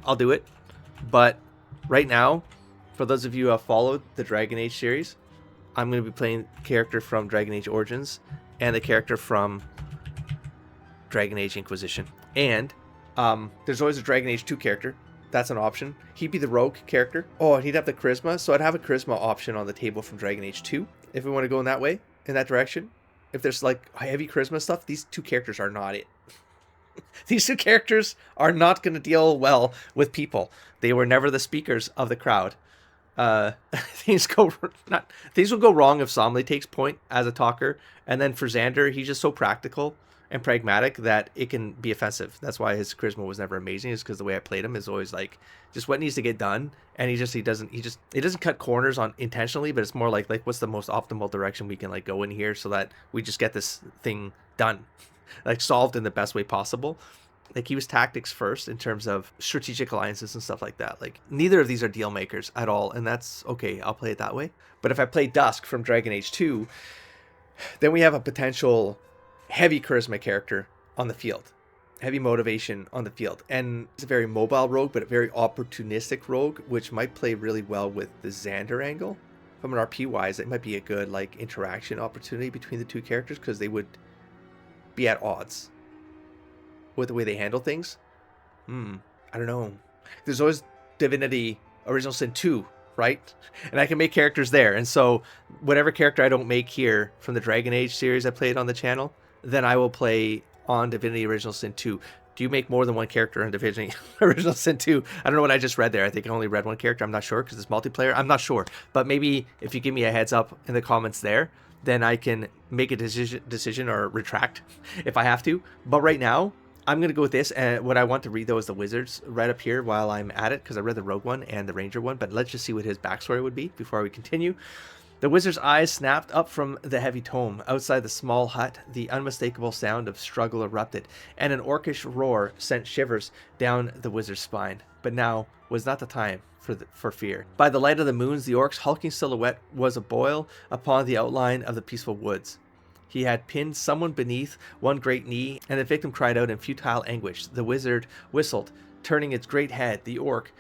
I'll do it. But right now, for those of you who have followed the Dragon Age series, I'm going to be playing the character from Dragon Age Origins and the character from Dragon Age Inquisition. And there's always a Dragon Age 2 character. That's an option. He'd be the rogue character. Oh, and he'd have the charisma. So I'd have a charisma option on the table from Dragon Age 2 if we want to go in that way, in that direction. If there's like heavy charisma stuff, these two characters are not it. These two characters are not going to deal well with people. They were never the speakers of the crowd. Things will go wrong if Somley takes point as a talker, and then for Xander, he's just so practical and pragmatic that it can be offensive. That's why his charisma was never amazing, is because the way I played him is always like just what needs to get done, and he doesn't cut corners on intentionally, but it's more like what's the most optimal direction we can like go in here so that we just get this thing done, like solved in the best way possible. Like he was tactics first in terms of strategic alliances and stuff like that. Like neither of these are deal makers at all, and that's okay. I'll play it that way. But if I play Dusk from Dragon Age 2, then we have a potential heavy charisma character on the field. Heavy motivation on the field. And it's a very mobile rogue, but a very opportunistic rogue, which might play really well with the Xander angle. From an RP wise, it might be a good like interaction opportunity between the two characters, because they would be at odds with the way they handle things. I don't know. There's always Divinity Original Sin 2, right? And I can make characters there. And so whatever character I don't make here from the Dragon Age series I played on the channel, then I will play on Divinity Original Sin 2. Do you make more than one character in Divinity Original Sin 2? I don't know what I just read there. I think I only read one character. I'm not sure because it's multiplayer. I'm not sure. But maybe if you give me a heads up in the comments there, then I can make a decision or retract if I have to. But right now, I'm going to go with this. And what I want to read, though, is the Wizards right up here while I'm at it, because I read the Rogue one and the Ranger one. But let's just see what his backstory would be before we continue. The wizard's eyes snapped up from the heavy tome. Outside the small hut, the unmistakable sound of struggle erupted, and an orcish roar sent shivers down the wizard's spine. But now was not the time for fear. By the light of the moons, the orc's hulking silhouette was aboil upon the outline of the peaceful woods. He had pinned someone beneath one great knee, and the victim cried out in futile anguish. The wizard whistled, turning its great head. The orc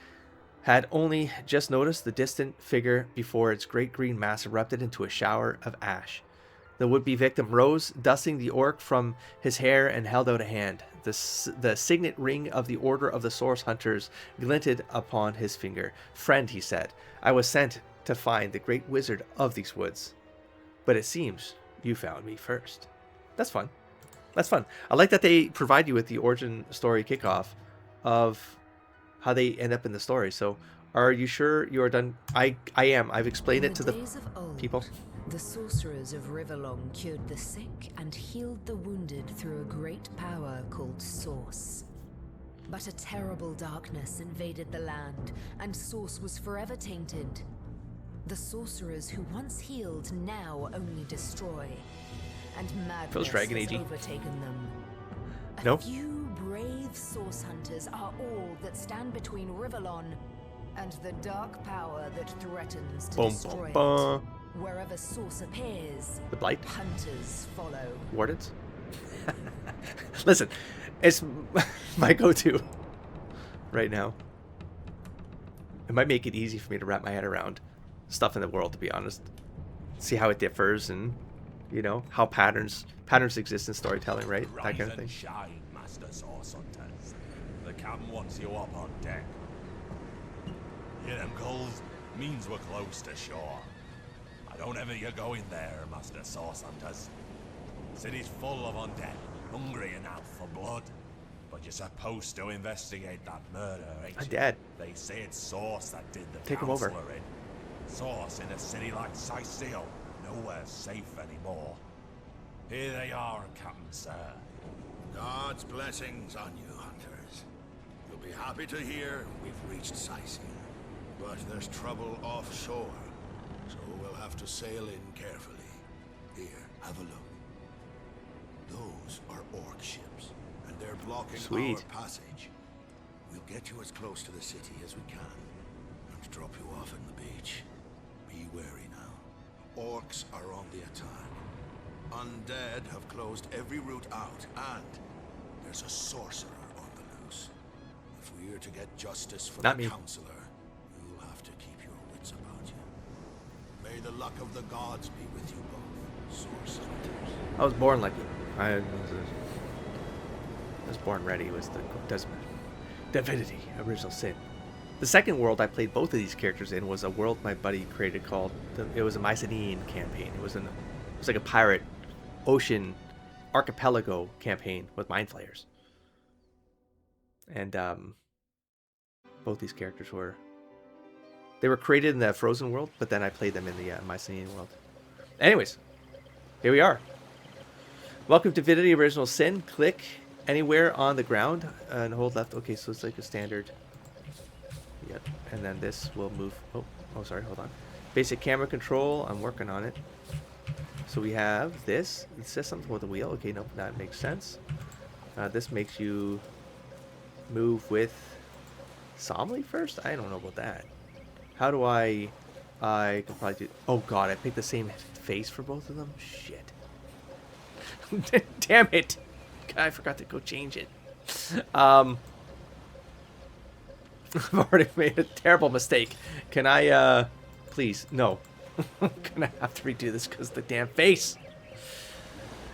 had only just noticed the distant figure before its great green mass erupted into a shower of ash. The would-be victim rose, dusting the orc from his hair, and held out a hand. The signet ring of the Order of the Source Hunters glinted upon his finger. "Friend," he said, "I was sent to find the great wizard of these woods. But it seems you found me first." That's fun. That's fun. I like that they provide you with the origin story kickoff of how they end up in the story. So are you sure you are done? I am. I've explained it to the people. The sorcerers of Riverlong cured the sick and healed the wounded through a great power called Source. But a terrible darkness invaded the land, and Source was forever tainted. The sorcerers who once healed now only destroy, and madness has overtaken them. Nope. A few brave source hunters are all that stand between Riverlon and the dark power that threatens to destroy it. Wherever source appears, the Blight hunters follow. Wardens. Listen, it's my go-to right now. It might make it easy for me to wrap my head around stuff in the world, to be honest. See how it differs, and you know how patterns exist in storytelling, right? Rise that kind of thing. And shine, Master Source Hunters. The captain wants you up on deck. Hear them calls? Means we're close to shore. I don't ever you go in there, Master Source Hunters. City's full of undead, hungry enough for blood. But you're supposed to investigate that murder, ain't you? Dead. They say it's Source that did the Take him over. counselor in. Source in a city like Sicil. Nowhere safe anymore. Here they are, Captain Sir. God's blessings on you, hunters. You'll be happy to hear we've reached Sicil. But there's trouble offshore, so we'll have to sail in carefully. Here, have a look. Those are orc ships, and they're blocking our passage. We'll get you as close to the city as we can, and drop you off in the beach. Be wary now. Orcs are on the attack. Undead have closed every route out, and there's a sorcerer on the loose. If we're to get justice for the counselor, you'll have to keep your wits about you. May the luck of the gods be with you both, Source Hunters. I was born like I was born ready. Was the Divinity Original Sin. The second world I played both of these characters in was a world my buddy created called it was a Mycenaean campaign. It was like a pirate ocean archipelago campaign with mind flayers. And both these characters were created in the Frozen world, but then I played them in the Mycenaean world. Anyways, here we are. Welcome to Divinity Original Sin. Click anywhere on the ground and hold left. Okay, so it's like a standard. Yep, and then this will move. Oh, sorry, hold on. Basic camera control, I'm working on it. So we have this. It says something with the wheel. Okay, nope, that makes sense. This makes you move with Somali first? I don't know about that. How do I can probably do... Oh god, I picked the same face for both of them? Shit. Damn it. I forgot to go change it. I've already made a terrible mistake. Can I, please, no. I'm gonna have to redo this because the damn face.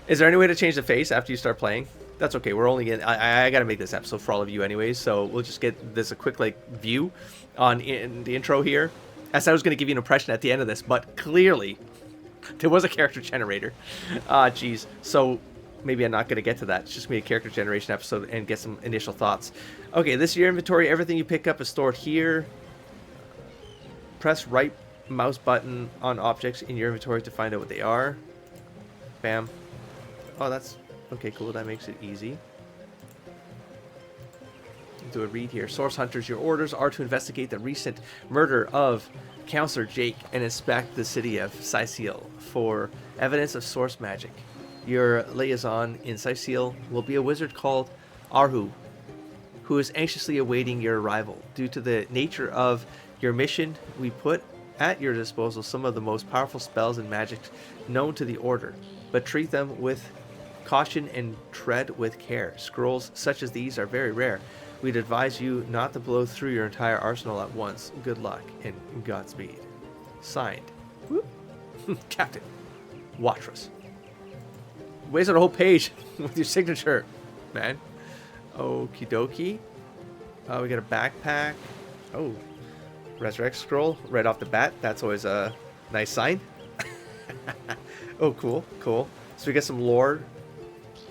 Is there any way to change the face after you start playing? That's okay. We're only in. I gotta make this episode for all of you anyways, so we'll just get this a quick view in the intro here. As I was gonna give you an impression at the end of this, but clearly there was a character generator. Geez. So maybe I'm not gonna get to that. It's just gonna be a character generation episode and get some initial thoughts. Okay, this is your inventory. Everything you pick up is stored here. Press right mouse button on objects in your inventory to find out what they are. Bam. Oh, that's okay, cool. That makes it easy. Do a read here. Source Hunters, your orders are to investigate the recent murder of Counselor Jake and inspect the city of Sicil for evidence of source magic. Your liaison in Sicil will be a wizard called Arhu, who is anxiously awaiting your arrival. Due to the nature of your mission, we put at your disposal some of the most powerful spells and magic known to the Order, but treat them with caution and tread with care. Scrolls such as these are very rare. We'd advise you not to blow through your entire arsenal at once. Good luck and Godspeed. Signed, Captain Watras. Wasted a whole page with your signature, man. Okie dokie. We got a backpack. Oh, resurrect scroll right off the bat. That's always a nice sign. Oh, cool, cool. So we get some lore. Do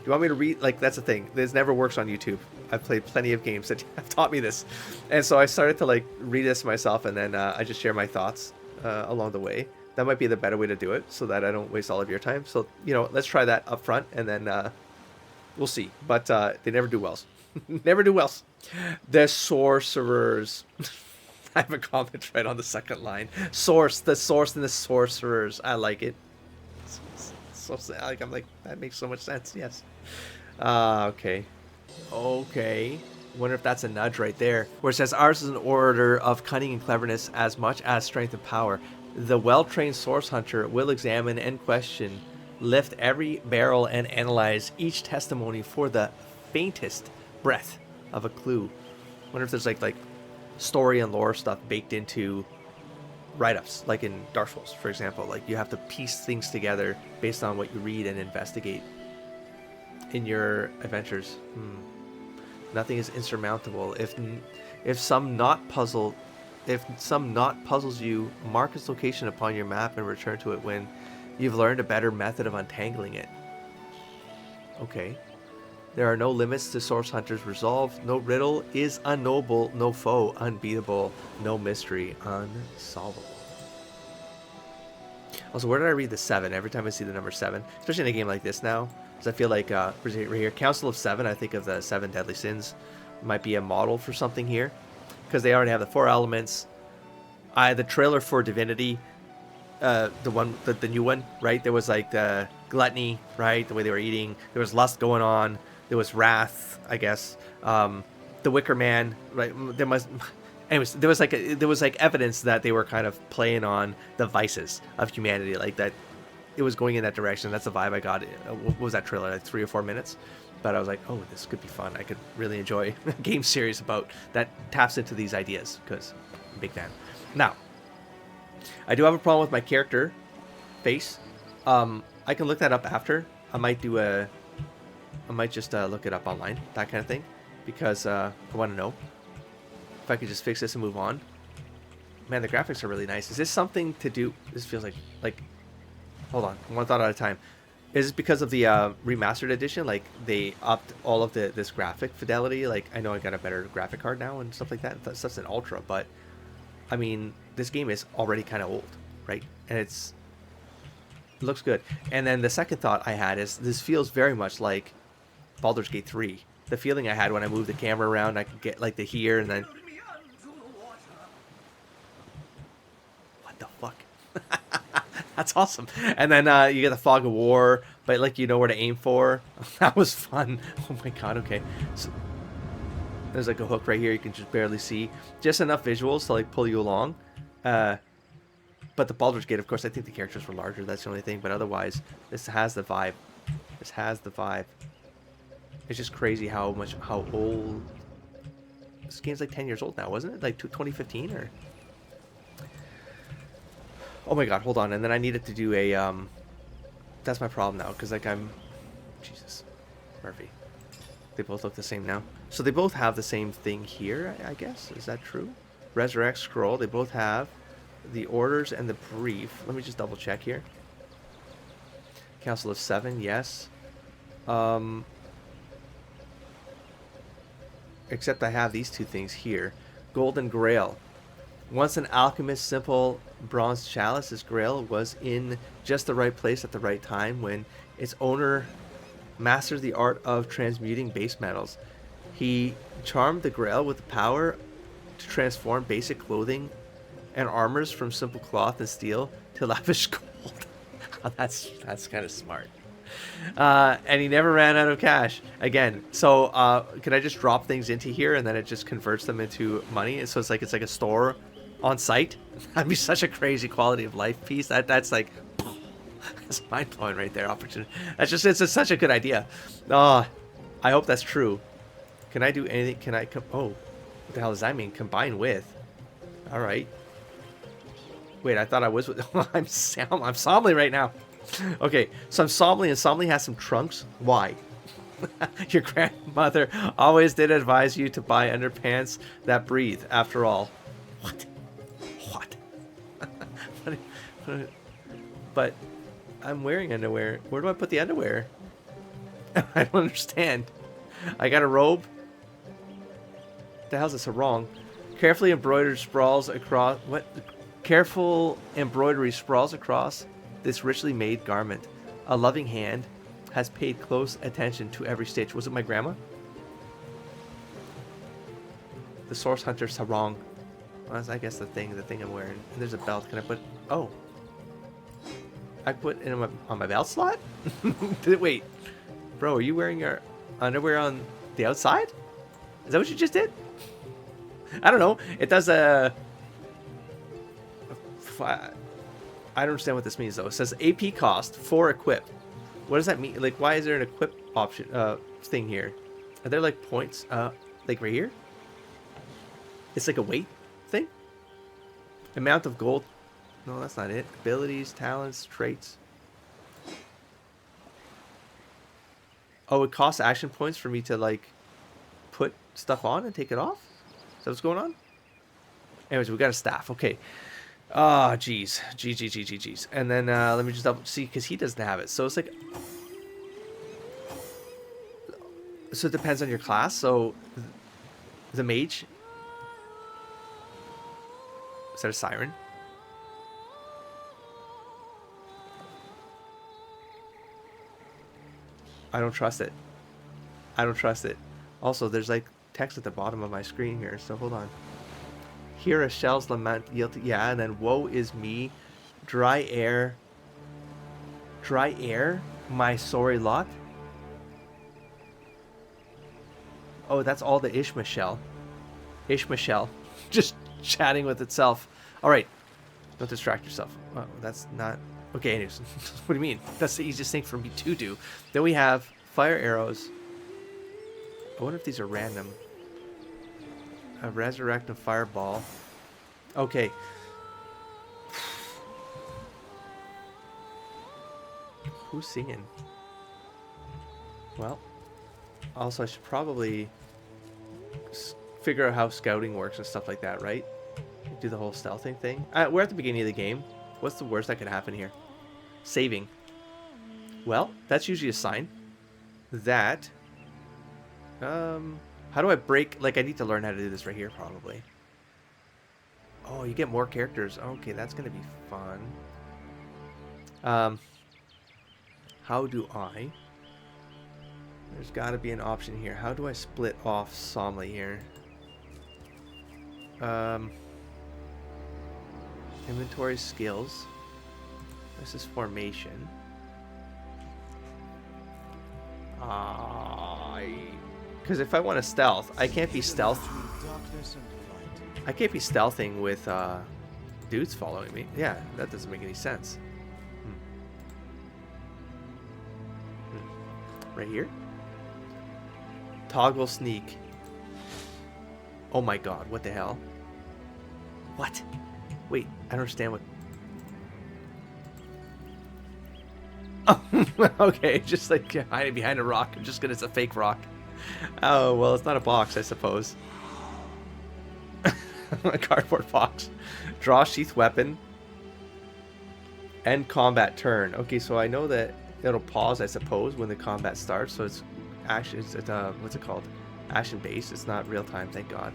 you want me to read? That's the thing. This never works on YouTube. I've played plenty of games that have taught me this. And so I started to read this myself, and then I just share my thoughts along the way. That might be the better way to do it so that I don't waste all of your time. So, let's try that up front, and then we'll see. But they never do wells. Never do wells. The sorcerers. I have a comment right on the second line. The source and the sorcerers. I like it. So I'm like, that makes so much sense. Yes. Okay. Wonder if that's a nudge right there, where it says ours is an order of cunning and cleverness as much as strength and power. The well-trained source hunter will examine and question, lift every barrel and analyze each testimony for the faintest breath of a clue. Wonder if there's like story and lore stuff baked into write-ups, like in Dark Souls, for example. You have to piece things together based on what you read and investigate in your adventures. Nothing is insurmountable. If some knot puzzles you, mark its location upon your map and return to it when you've learned a better method of untangling it. Okay. There are no limits to Source Hunter's resolve. No riddle is unknowable. No foe unbeatable. No mystery unsolvable. Also, where did I read the 7? Every time I see the number 7, especially in a game like this now, because I feel like right here, Council of 7, I think of the 7 Deadly Sins, might be a model for something here, because they already have the 4 elements. The trailer for Divinity, the new one, right? There was the gluttony, right? The way they were eating. There was lust going on. There was wrath, I guess. The Wicker Man, right? Anyways, there was evidence that they were kind of playing on the vices of humanity, that it was going in that direction. That's the vibe I got. What was that trailer? 3 or 4 minutes. But I was like, oh, this could be fun. I could really enjoy a game series about that taps into these ideas, because I'm a big fan. Now, I do have a problem with my character face. I can look that up after. I might just look it up online, that kind of thing, because I want to know if I could just fix this and move on. Man, the graphics are really nice. Is this something to do? This feels like hold on, one thought at a time. Is it because of the remastered edition? They upped all of this graphic fidelity? I know I got a better graphic card now and stuff like that. That's an ultra, but I mean, this game is already kind of old, right? And it looks good. And then the second thought I had is this feels very much like Baldur's Gate 3. The feeling I had when I moved the camera around, I could get the here and then. What the fuck? That's awesome. And then you get the fog of war, but you know where to aim for. That was fun. Oh my god. Okay. So there's a hook right here you can just barely see. Just enough visuals to pull you along. But the Baldur's Gate, of course, I think the characters were larger. That's the only thing. But otherwise, this has the vibe This has the vibe. It's just crazy how old... This game's like 10 years old now, wasn't it? Like 2015 or... Oh my god, hold on. And then I needed to do a... That's my problem now, because like I'm... Jesus. Murphy. They both look the same now. So they both have the same thing here, I guess. Is that true? Resurrect Scroll. They both have the orders and the brief. Let me just double check here. Council of 7, yes. Except I have these two things here. Golden Grail. Once an alchemist's simple bronze chalice, this grail was in just the right place at the right time when its owner mastered the art of transmuting base metals. He charmed the grail with the power to transform basic clothing and armors from simple cloth and steel to lavish gold. Oh, that's kind of smart. And he never ran out of cash. Again, so can I just drop things into here and then it just converts them into money? So it's like a store on site. That'd be such a crazy quality of life piece. That's like that's mind blowing right there. Opportunity. It's such a good idea. I hope that's true. Can I do anything? Can I oh, what the hell does that mean? Combine with. All right. Wait, I thought I was with. I'm Somley right now. Okay, so I'm Somley, and Somley has some trunks. Why? Your grandmother always did advise you to buy underpants that breathe. After all, what? But I'm wearing underwear. Where do I put the underwear? I don't understand. I got a robe. The hell's this? Wrong. Carefully embroidered sprawls across. What? Careful embroidery sprawls across this richly made garment. A loving hand has paid close attention to every stitch. Was it my grandma? The source hunter sarong. Well, that's, I guess, the thing I'm wearing. And there's a belt. Can I put? Oh, I put it on my belt slot. Wait, bro, are you wearing your underwear on the outside? Is that what you just did? I don't know. It does a. I don't understand what this means though. It says AP cost for equip. What does that mean? Like, why is there an equip option thing here? Are there like points like right here? It's like a weight thing? Amount of gold. No, that's not it. Abilities, talents, traits. Oh, it costs action points for me to like put stuff on and take it off? Is that what's going on? Anyways, we got a staff. Okay. Oh, jeez. Jeez. And then let me just double see, because he doesn't have it. So it's like... So it depends on your class. So the mage... Is that a siren? I don't trust it. Also, there's like text at the bottom of my screen here, so hold on. Hear a shell's lament, yeah, and then woe is me, dry air, my sorry lot. Oh, that's all the Ishmashel, just chatting with itself. All right, don't distract yourself. Oh, that's not okay. Anyways, what do you mean? That's the easiest thing for me to do. Then we have fire arrows. I wonder if these are random. A resurrect and fireball. Okay. Who's singing? Well, also I should probably figure out how scouting works and stuff like that, right? Do the whole stealthing thing. We're at the beginning of the game. What's the worst that could happen here? Saving. Well, that's usually a sign that... how do I break... Like, I need to learn how to do this right here, probably. Oh, you get more characters. Okay, that's going to be fun. How do I... There's got to be an option here. How do I split off Somley here? Inventory skills. This is formation. Because if I want to stealth, I can't be stealthing with dudes following me. Yeah, that doesn't make any sense. Right here. Toggle sneak. Oh my god, what the hell? What? Wait, I don't understand what... Oh, okay, just like hiding behind a rock, just because it's a fake rock. Oh, well, it's not a box, I suppose. A cardboard box. Draw sheath weapon. End combat turn. Okay, so I know that it'll pause, I suppose, when the combat starts. So it's action. It's what's it called? Action based. It's not real time, thank God.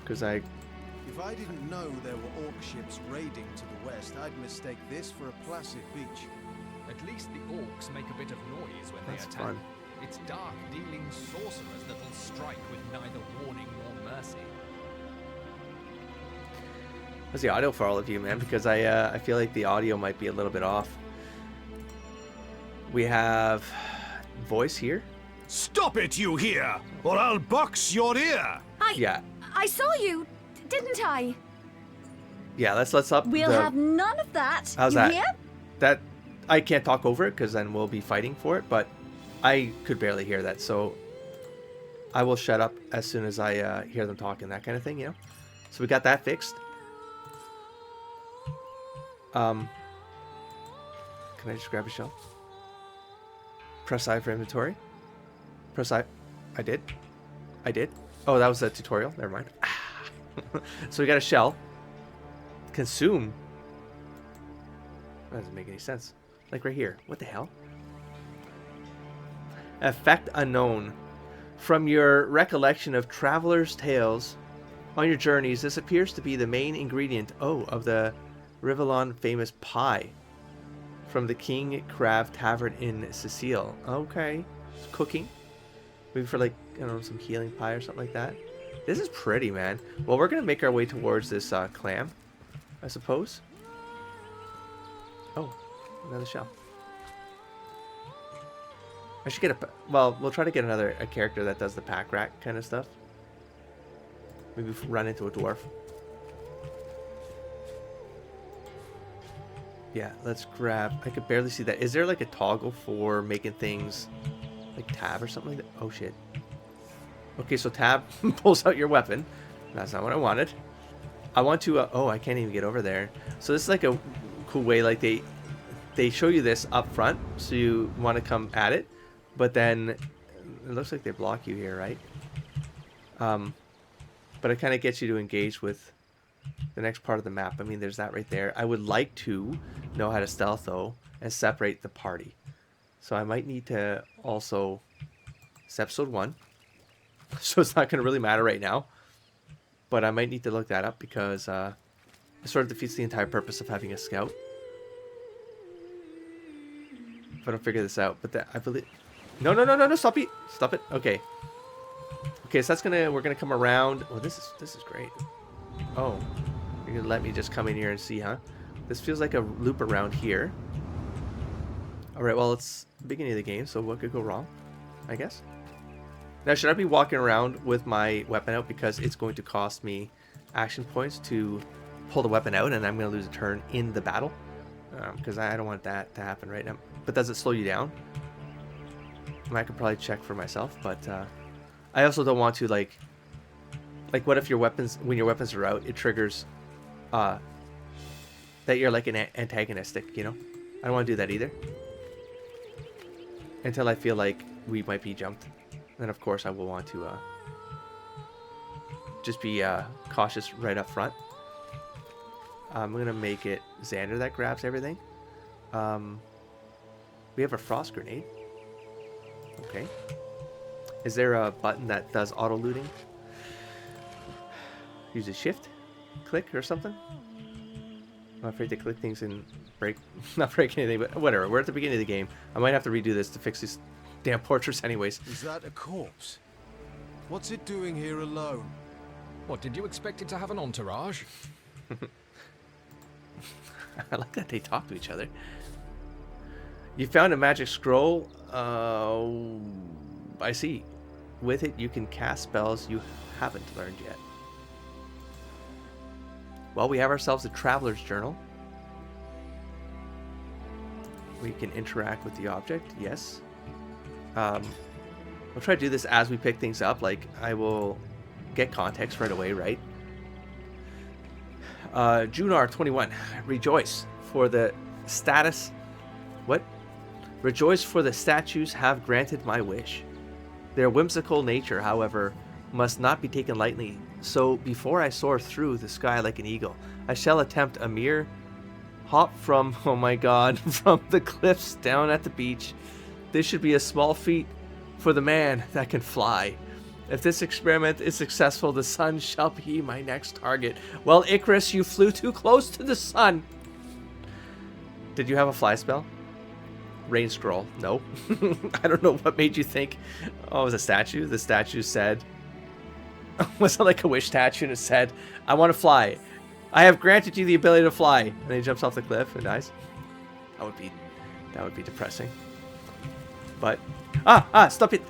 Because If I didn't know there were orc ships raiding to the west, I'd mistake this for a placid beach. At least the orcs make a bit of noise when That's they attack. fun. It's dark-dealing sorcerers that'll strike with neither warning nor mercy. How's the audio for all of you, man? Because I feel like the audio might be a little bit off. We have voice here. Stop it, you here, or I'll box your ear! Yeah, I saw you, didn't I? yeah. Let's up. We'll have none of that. How's you that? hear? That I can't talk over it because then we'll be fighting for it. But I could barely hear that, so I will shut up as soon as I hear them talking, that kind of thing, you know. So we got that fixed. Can I just grab a shell? Press I for inventory. Press I. I did. Oh, that was a tutorial. Never mind. So we got a shell. Consume. That doesn't make any sense. Like right here. What the hell? Effect unknown. From your recollection of travelers' tales on your journeys, this appears to be the main ingredient, of the Rivellon famous pie from the King Crab Tavern in Cecile. Okay. It's cooking. Maybe for like, I don't know, some healing pie or something like that. This is pretty, man. Well, we're going to make our way towards this clam, I suppose. Oh, another shell. I should get a... Well, we'll try to get a character that does the pack rat kind of stuff. Maybe run into a dwarf. Yeah, let's grab... I could barely see that. Is there like a toggle for making things like tab or something like that? Oh, shit. Okay, so tab pulls out your weapon. That's not what I wanted. I want to... oh, I can't even get over there. So this is like a cool way. Like they show you this up front, so you want to come at it. But then it looks like they block you here, right? But it kind of gets you to engage with the next part of the map. I mean, there's that right there. I would like to know how to stealth, though, and separate the party. So I might need to also... It's episode 1. So it's not going to really matter right now. But I might need to look that up because it sort of defeats the entire purpose of having a scout. If I don't figure this out. But I believe... No, stop it. Stop it. Okay. Okay, so we're gonna come around. Oh, this is great. Oh, you're gonna let me just come in here and see, huh? This feels like a loop around here. Alright, well, it's the beginning of the game, so what could go wrong? I guess. Now, should I be walking around with my weapon out because it's going to cost me action points to pull the weapon out and I'm going to lose a turn in the battle? Because I don't want that to happen right now. But does it slow you down? I could probably check for myself, but I also don't want to like what if when your weapons are out, it triggers that you're like an antagonistic, you know? I don't want to do that either. Until I feel like we might be jumped. Then of course I will want to just be cautious right up front. I'm going to make it Xander that grabs everything. We have a frost grenade. Okay. Is there a button that does auto looting? Use a shift click or something? I'm afraid to click things and not break anything, but whatever. We're at the beginning of the game. I might have to redo this to fix these damn portraits anyways. Is that a corpse? What's it doing here alone? What, did you expect it to have an entourage? I like that they talk to each other. You found a magic scroll. I see. With it, you can cast spells you haven't learned yet. Well, we have ourselves a traveler's journal. We can interact with the object. Yes. We'll try to do this as we pick things up. Like, I will get context right away, right? Junar 21. Rejoice for the status. What? Rejoice for the statues have granted my wish. Their whimsical nature, however, must not be taken lightly. So before I soar through the sky like an eagle, I shall attempt a mere hop from, oh my god, from the cliffs down at the beach. This should be a small feat for the man that can fly. If this experiment is successful, the sun shall be my next target. Well, Icarus, you flew too close to the sun. Did you have a fly spell? Rain scroll? No. I don't know what made you think. Oh, it was a statue. The statue said, was it like a wish statue? And it said, I want to fly. I have granted you the ability to fly. And then he jumps off the cliff and dies. That would be depressing. But stop it.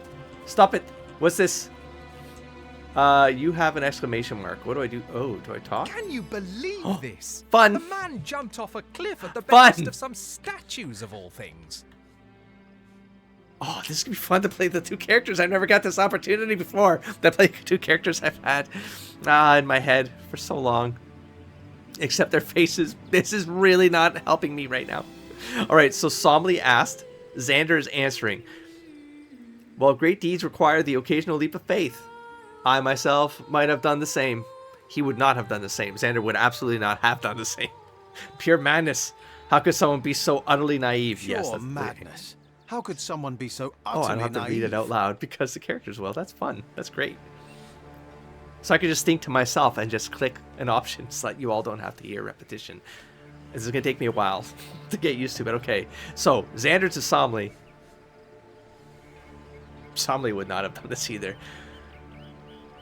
Stop it. What's this? You have an exclamation mark. What do I do? Oh, do I talk? Can you believe this? Fun. The man jumped off a cliff at the Fun. behest of some statues of all things. Oh, this is going to be fun to play the two characters. I've never got this opportunity before to play two characters I've had in my head for so long. Except their faces. This is really not helping me right now. All right, so Somley asked. Xander is answering. While great deeds require the occasional leap of faith, I myself might have done the same. He would not have done the same. Xander would absolutely not have done the same. Pure madness. How could someone be so utterly naive? Pure Yes, that's madness. How could someone be so Oh, utterly I don't have to naive? read it out loud because the characters will. That's fun. That's great. So I could just think to myself and just click an option so that you all don't have to hear repetition. This is going to take me a while to get used to, but okay. So, Xander to Somley. Somley would not have done this either.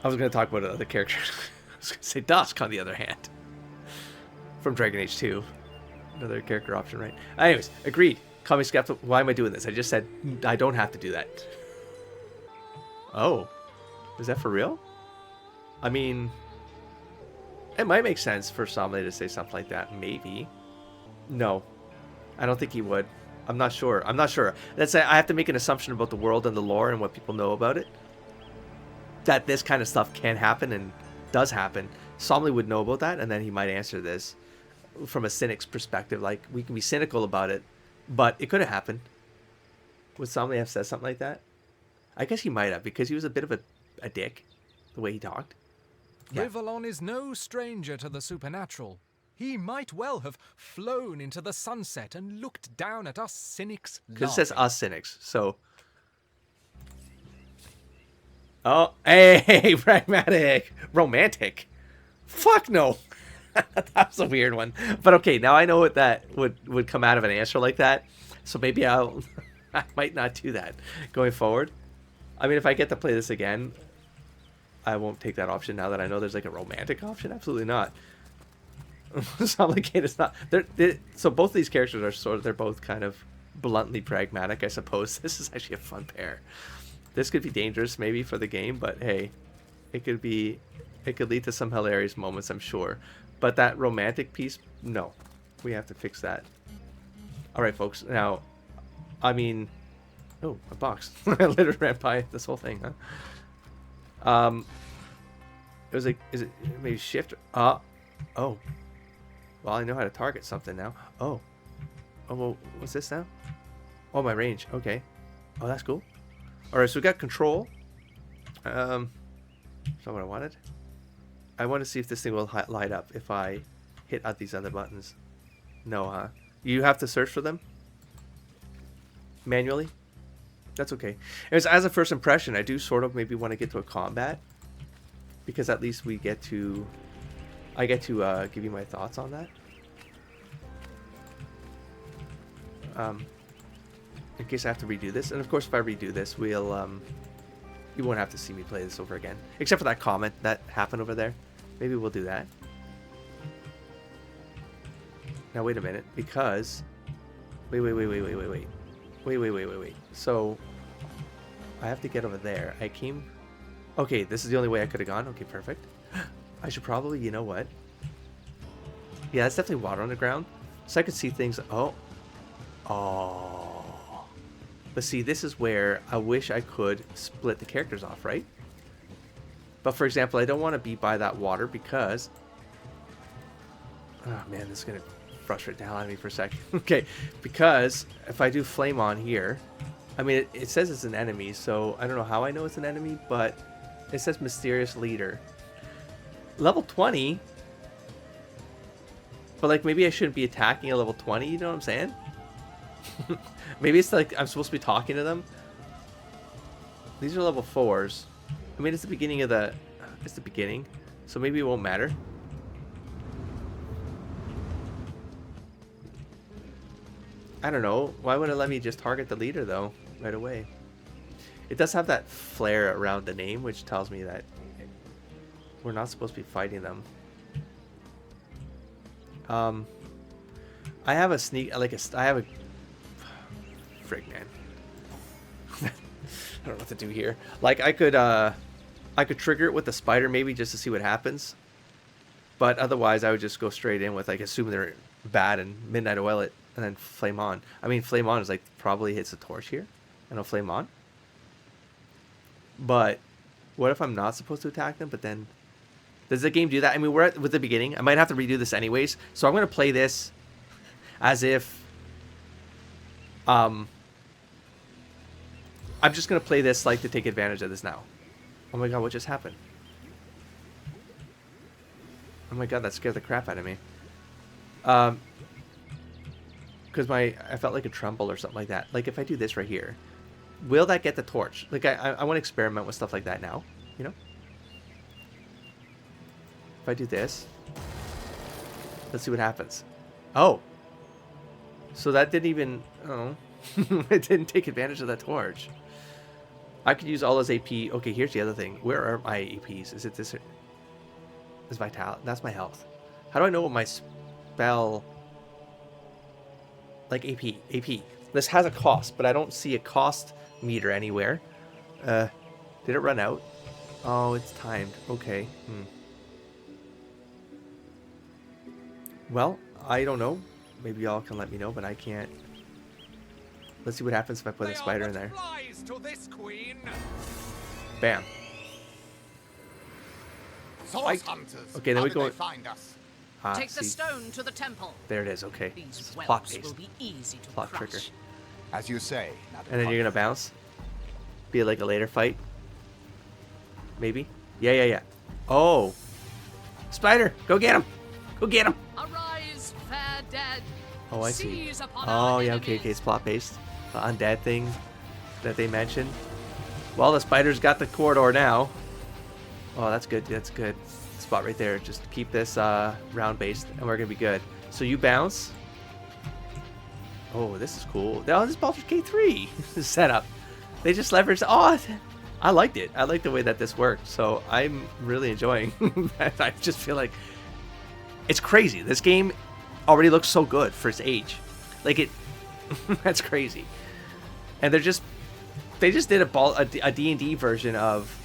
I was going to talk about another character. I was going to say Dusk, on the other hand. From Dragon Age 2. Another character option, right? Anyways, agreed. Call me skeptical. Why am I doing this? I just said I don't have to do that. Oh. Is that for real? I mean, it might make sense for somebody to say something like that. Maybe. No. I don't think he would. I'm not sure. I'm not sure. That's I have to make an assumption about the world and the lore and what people know about it. That this kind of stuff can happen and does happen. Somley would know about that, and then he might answer this from a cynic's perspective. Like, we can be cynical about it, but it could have happened. Would Somley have said something like that? I guess he might have, because he was a bit of a dick, the way he talked. Yeah. Rivellon is no stranger to the supernatural. He might well have flown into the sunset and looked down at us cynics. Because it says us cynics, so... Oh, hey, pragmatic. Romantic. Fuck no. That was a weird one. But okay, now I know what that would come out of an answer like that. So maybe I might not do that going forward. I mean, if I get to play this again, I won't take that option now that I know there's like a romantic option. Absolutely not. Is not. So both of these characters are they're both kind of bluntly pragmatic, I suppose. This is actually a fun pair. This could be dangerous maybe for the game, but hey, it could lead to some hilarious moments, I'm sure. But that romantic piece, no. We have to fix that. All right, folks. Now, I mean, oh, a box. I literally ran by this whole thing, huh? It was like, is it maybe shift? Oh. Well, I know how to target something now. Oh, well, what's this now? Oh, my range. Okay. Oh, that's cool. All right, so we got control. That's not what I wanted. I want to see if this thing will light up if I hit these other buttons. No, huh? You have to search for them manually. That's okay. As a first impression, I do sort of maybe want to get to a combat, because at least I get to give you my thoughts on that. In case I have to redo this, and of course if I redo this, we'll you won't have to see me play this over again, except for that comment that happened over there. Maybe we'll do that. Now wait a minute, because wait. So I have to get over there. Okay, this is the only way I could have gone. Okay, perfect. I should probably, you know what? Yeah, that's definitely water on the ground. So I could see things. Oh. But see, this is where I wish I could split the characters off, right? But for example, I don't want to be by that water because... Oh man, this is going to frustrate the hell out of me for a second. Okay, because if I do flame on here... I mean, it says it's an enemy, so I don't know how I know it's an enemy, but it says mysterious leader. Level 20? But like, maybe I shouldn't be attacking a level 20, you know what I'm saying? Maybe it's like I'm supposed to be talking to them. These are level 4s. I mean, it's the beginning of the... It's the beginning, so maybe it won't matter. I don't know. Why wouldn't it let me just target the leader, though, right away? It does have that flare around the name, which tells me that we're not supposed to be fighting them. I have a sneak... I have a... Frig, man. I don't know what to do here. Like, I could trigger it with the spider, maybe, just to see what happens. But otherwise, I would just go straight in with, like, assume they're bad and Midnight Oil it. And then flame on. I mean, flame on is like probably hits a torch here. And I'll flame on. But what if I'm not supposed to attack them? But then does the game do that? I mean, we're with the beginning. I might have to redo this anyways. So I'm going to play this as if I'm just going to play this like to take advantage of this now. Oh my god, what just happened? Oh my god, that scared the crap out of me. Because I felt like a tremble or something like that. Like if I do this right here, will that get the torch? Like I want to experiment with stuff like that now, you know? If I do this, let's see what happens. Oh, so that didn't even, oh, it didn't take advantage of that torch. I could use all those AP. Okay, here's the other thing. Where are my APs? Is it this? Is vitality? That's my health. How do I know what my spell... Like AP. This has a cost, but I don't see a cost meter anywhere. Did it run out? Oh, it's timed. Okay. Well, I don't know. Maybe y'all can let me know, but I can't. Let's see what happens if I put a spider in there. To this queen. Bam. Source hunters. Okay, then we go. Find us? Take the stone to the temple. There it is. Okay. These Plot whelps will be easy to plot crush. trigger. As you say. And then you're gonna bounce. Be like a later fight. Maybe. Yeah. Oh. Spider, go get him. Go get him. Arise, fair dead. Oh, I see. Seize upon Oh, our yeah. Okay. enemies. It's plot based. The undead thing that they mentioned. Well, the spider's got the corridor now. Oh, that's good. That's good. Spot right there. Just keep this round based and we're gonna be good. So you bounce. Oh, this is cool. Oh, this is Baldur's Gate 3 setup. They just leveraged. Oh, I liked it. I like the way that this worked. So I'm really enjoying that. I just feel like it's crazy. This game already looks so good for its age. Like it. That's crazy. And they just did a D&D version of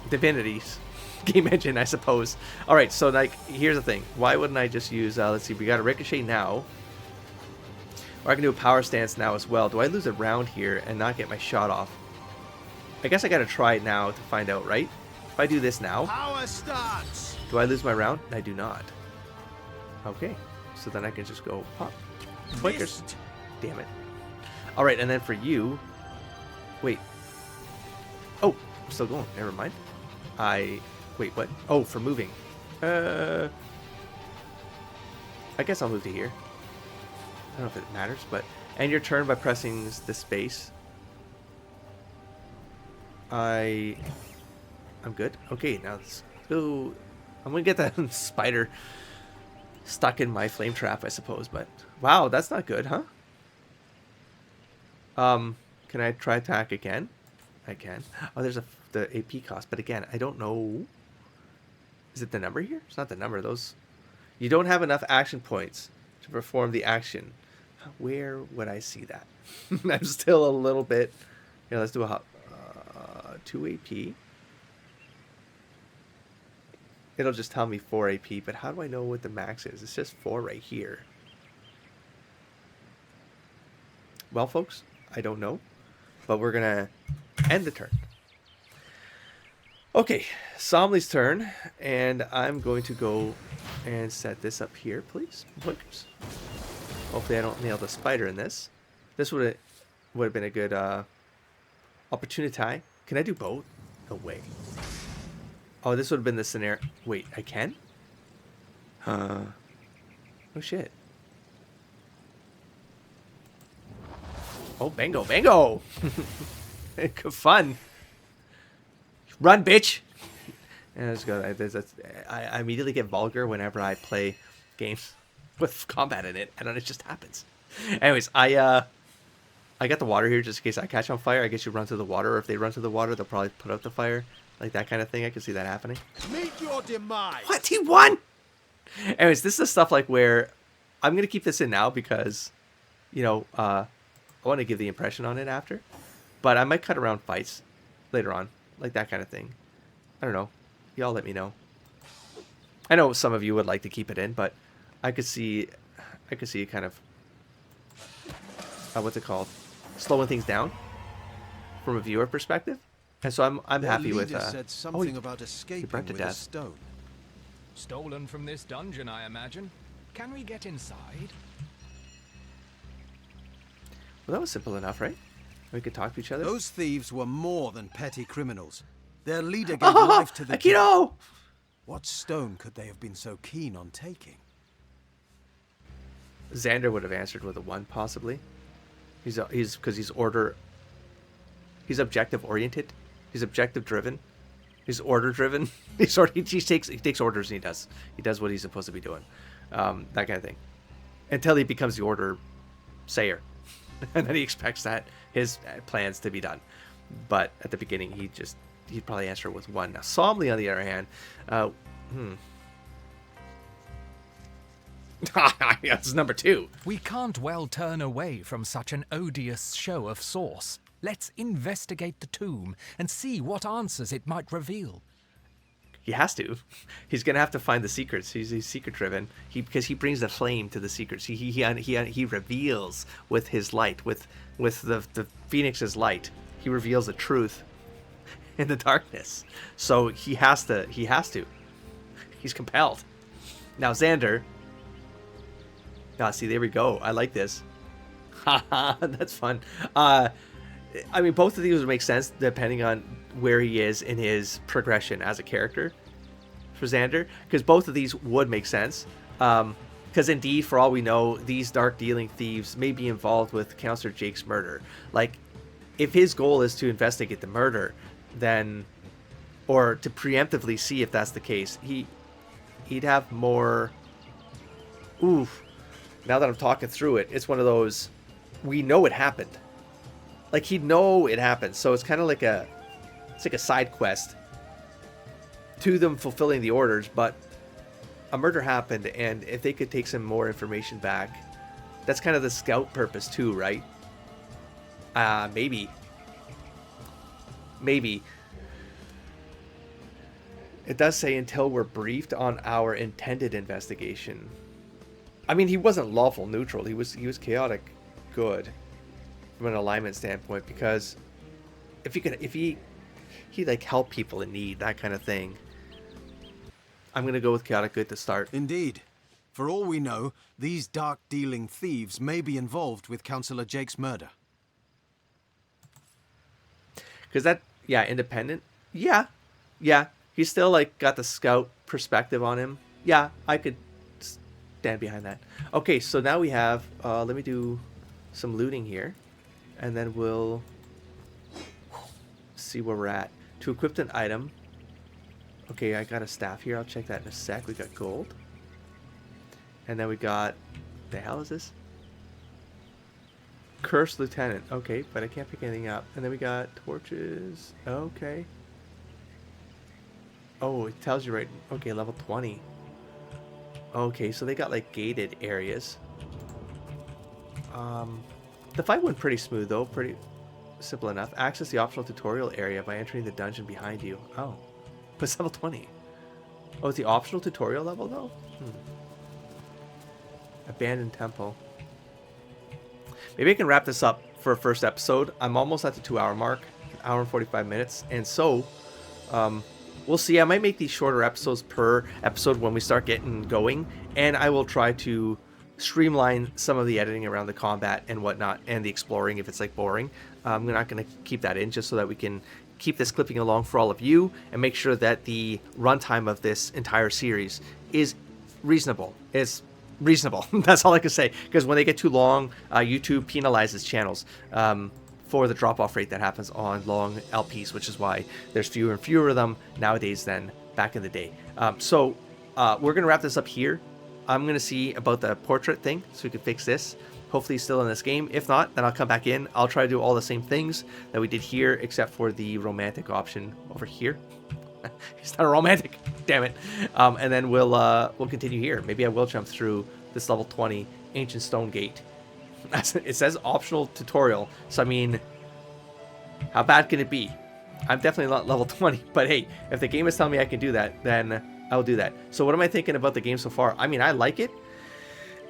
Divinity's game engine, I suppose. All right, so like here's the thing. Why wouldn't I just use? Let's see. We got a ricochet now, or I can do a power stance now as well. Do I lose a round here and not get my shot off? I guess I got to try it now to find out, right? If I do this now, Power starts. do I lose my round? I do not. Okay, so then I can just go pop. Flickers. Damn it. All right, and then for you, wait. Oh, I'm still going. Never mind. Wait, what? Oh, for moving. I guess I'll move to here. I don't know if it matters, but... And your turn by pressing the space. I'm good. Okay, now let's go... I'm gonna get that spider stuck in my flame trap, I suppose, but... Wow, that's not good, huh? Can I try attack again? I can. Oh, there's the AP cost, but again, I don't know... Is it the number here? It's not the number. Those... You don't have enough action points to perform the action. Where would I see that? I'm still a little bit... Yeah, let's do a 2 AP. It'll just tell me 4 AP, but how do I know what the max is? It's just 4 right here. Well, folks, I don't know. But we're going to end the turn. Okay, Somley's turn. And I'm going to go and set this up here, please. Blinkers. Hopefully I don't nail the spider in this. This would have been a good opportunity. Can I do both? No way. Oh, this would have been the scenario. Wait, I can? Oh, shit. Oh, bango, bango! Good fun. Run, bitch! And let's go. I immediately get vulgar whenever I play games with combat in it, and then it just happens. Anyways, I got the water here just in case I catch on fire. I guess you run to the water, or if they run to the water, they'll probably put out the fire. Like that kind of thing. I can see that happening. Meet your demise. What? He won? Anyways, this is stuff like where I'm going to keep this in now because, you know, I want to give the impression on it after. But I might cut around fights later on. Like that kind of thing. I don't know. Y'all let me know. I know some of you would like to keep it in, but I could see it kind of, what's it called? Slowing things down from a viewer perspective. And so I'm happy with said something about escaping burnt to with a death. stone. Stolen from this dungeon, I imagine. Can we get inside? Well, that was simple enough, right? We could talk to each other. Those thieves were more than petty criminals. Their leader gave life to the king. Akito! What stone could they have been so keen on taking? Xander would have answered with a 1, possibly. He's because he's objective oriented. He's objective driven. He's order driven. He takes orders and he does what he's supposed to be doing. That kind of thing. Until he becomes the order sayer. And then he expects that his plans to be done. But at the beginning he'd probably answer with 1. Now Somley on the other hand, that's number 2. We can't well turn away from such an odious show of source. Let's investigate the tomb and see what answers it might reveal. He has to. He's gonna have to find the secrets. He's secret driven. Because he brings the flame to the secrets. He reveals with his light, with the Phoenix's light. He reveals the truth in the darkness. So he has to. He's compelled. Now Xander. See, there we go. I like this. Haha, that's fun. I mean, both of these would make sense depending on where he is in his progression as a character for Xander, because both of these would make sense. Because indeed, for all we know, these dark dealing thieves may be involved with Counselor Jake's murder. Like, if his goal is to investigate the murder, then, or to preemptively see if that's the case, he'd have more. Oof. Now that I'm talking through it, it's one of those, we know it happened. Like, he'd know it happened, so it's kind of like a side quest to them fulfilling the orders, but a murder happened, and if they could take some more information back, that's kind of the scout purpose too, right? Maybe. It does say until we're briefed on our intended investigation. I mean, he wasn't lawful neutral. He was chaotic good from an alignment standpoint, because if he like help people in need, that kind of thing. I'm gonna go with chaotic good to start. Indeed. For all we know, these dark-dealing thieves may be involved with Councillor Jake's murder. Because independent. Yeah. He's still like got the scout perspective on him. Yeah, I could stand behind that. Okay, so now we have. Let me do some looting here, and then we'll see where we're at. To equip an item. Okay, I got a staff here. I'll check that in a sec. We got gold. And then we got... The hell is this? Cursed Lieutenant. Okay, but I can't pick anything up. And then we got torches. Okay. Oh, it tells you right... Okay, level 20. Okay, so they got like gated areas. The fight went pretty smooth though. Pretty simple enough. Access the optional tutorial area by entering the dungeon behind you. Oh. But it's level 20. Oh, it's the optional tutorial level though? Abandoned temple. maybe I can wrap this up for a first episode. I'm almost at the 2-hour mark, hour and 45 minutes, and so we'll see. I might make these shorter episodes per episode when we start getting going, and I will try to streamline some of the editing around the combat and whatnot, and the exploring if it's like boring. I'm not going to keep that in, just so that we can keep this clipping along for all of you and make sure that the runtime of this entire series is reasonable. It's reasonable. That's all I can say, because when they get too long, YouTube penalizes channels for the drop-off rate that happens on long LPs, which is why there's fewer and fewer of them nowadays than back in the day. So we're going to wrap this up here. I'm going to see about the portrait thing, so we can fix this. Hopefully he's still in this game. If not, then I'll come back in. I'll try to do all the same things that we did here, except for the romantic option over here. He's not a romantic, damn it. And then we'll continue here. Maybe I will jump through this level 20 ancient stone gate. It says optional tutorial, so I mean, how bad can it be? I'm definitely not level 20, but hey, if the game is telling me I can do that, then I'll do that. So what am I thinking about the game so far? I mean, I like it.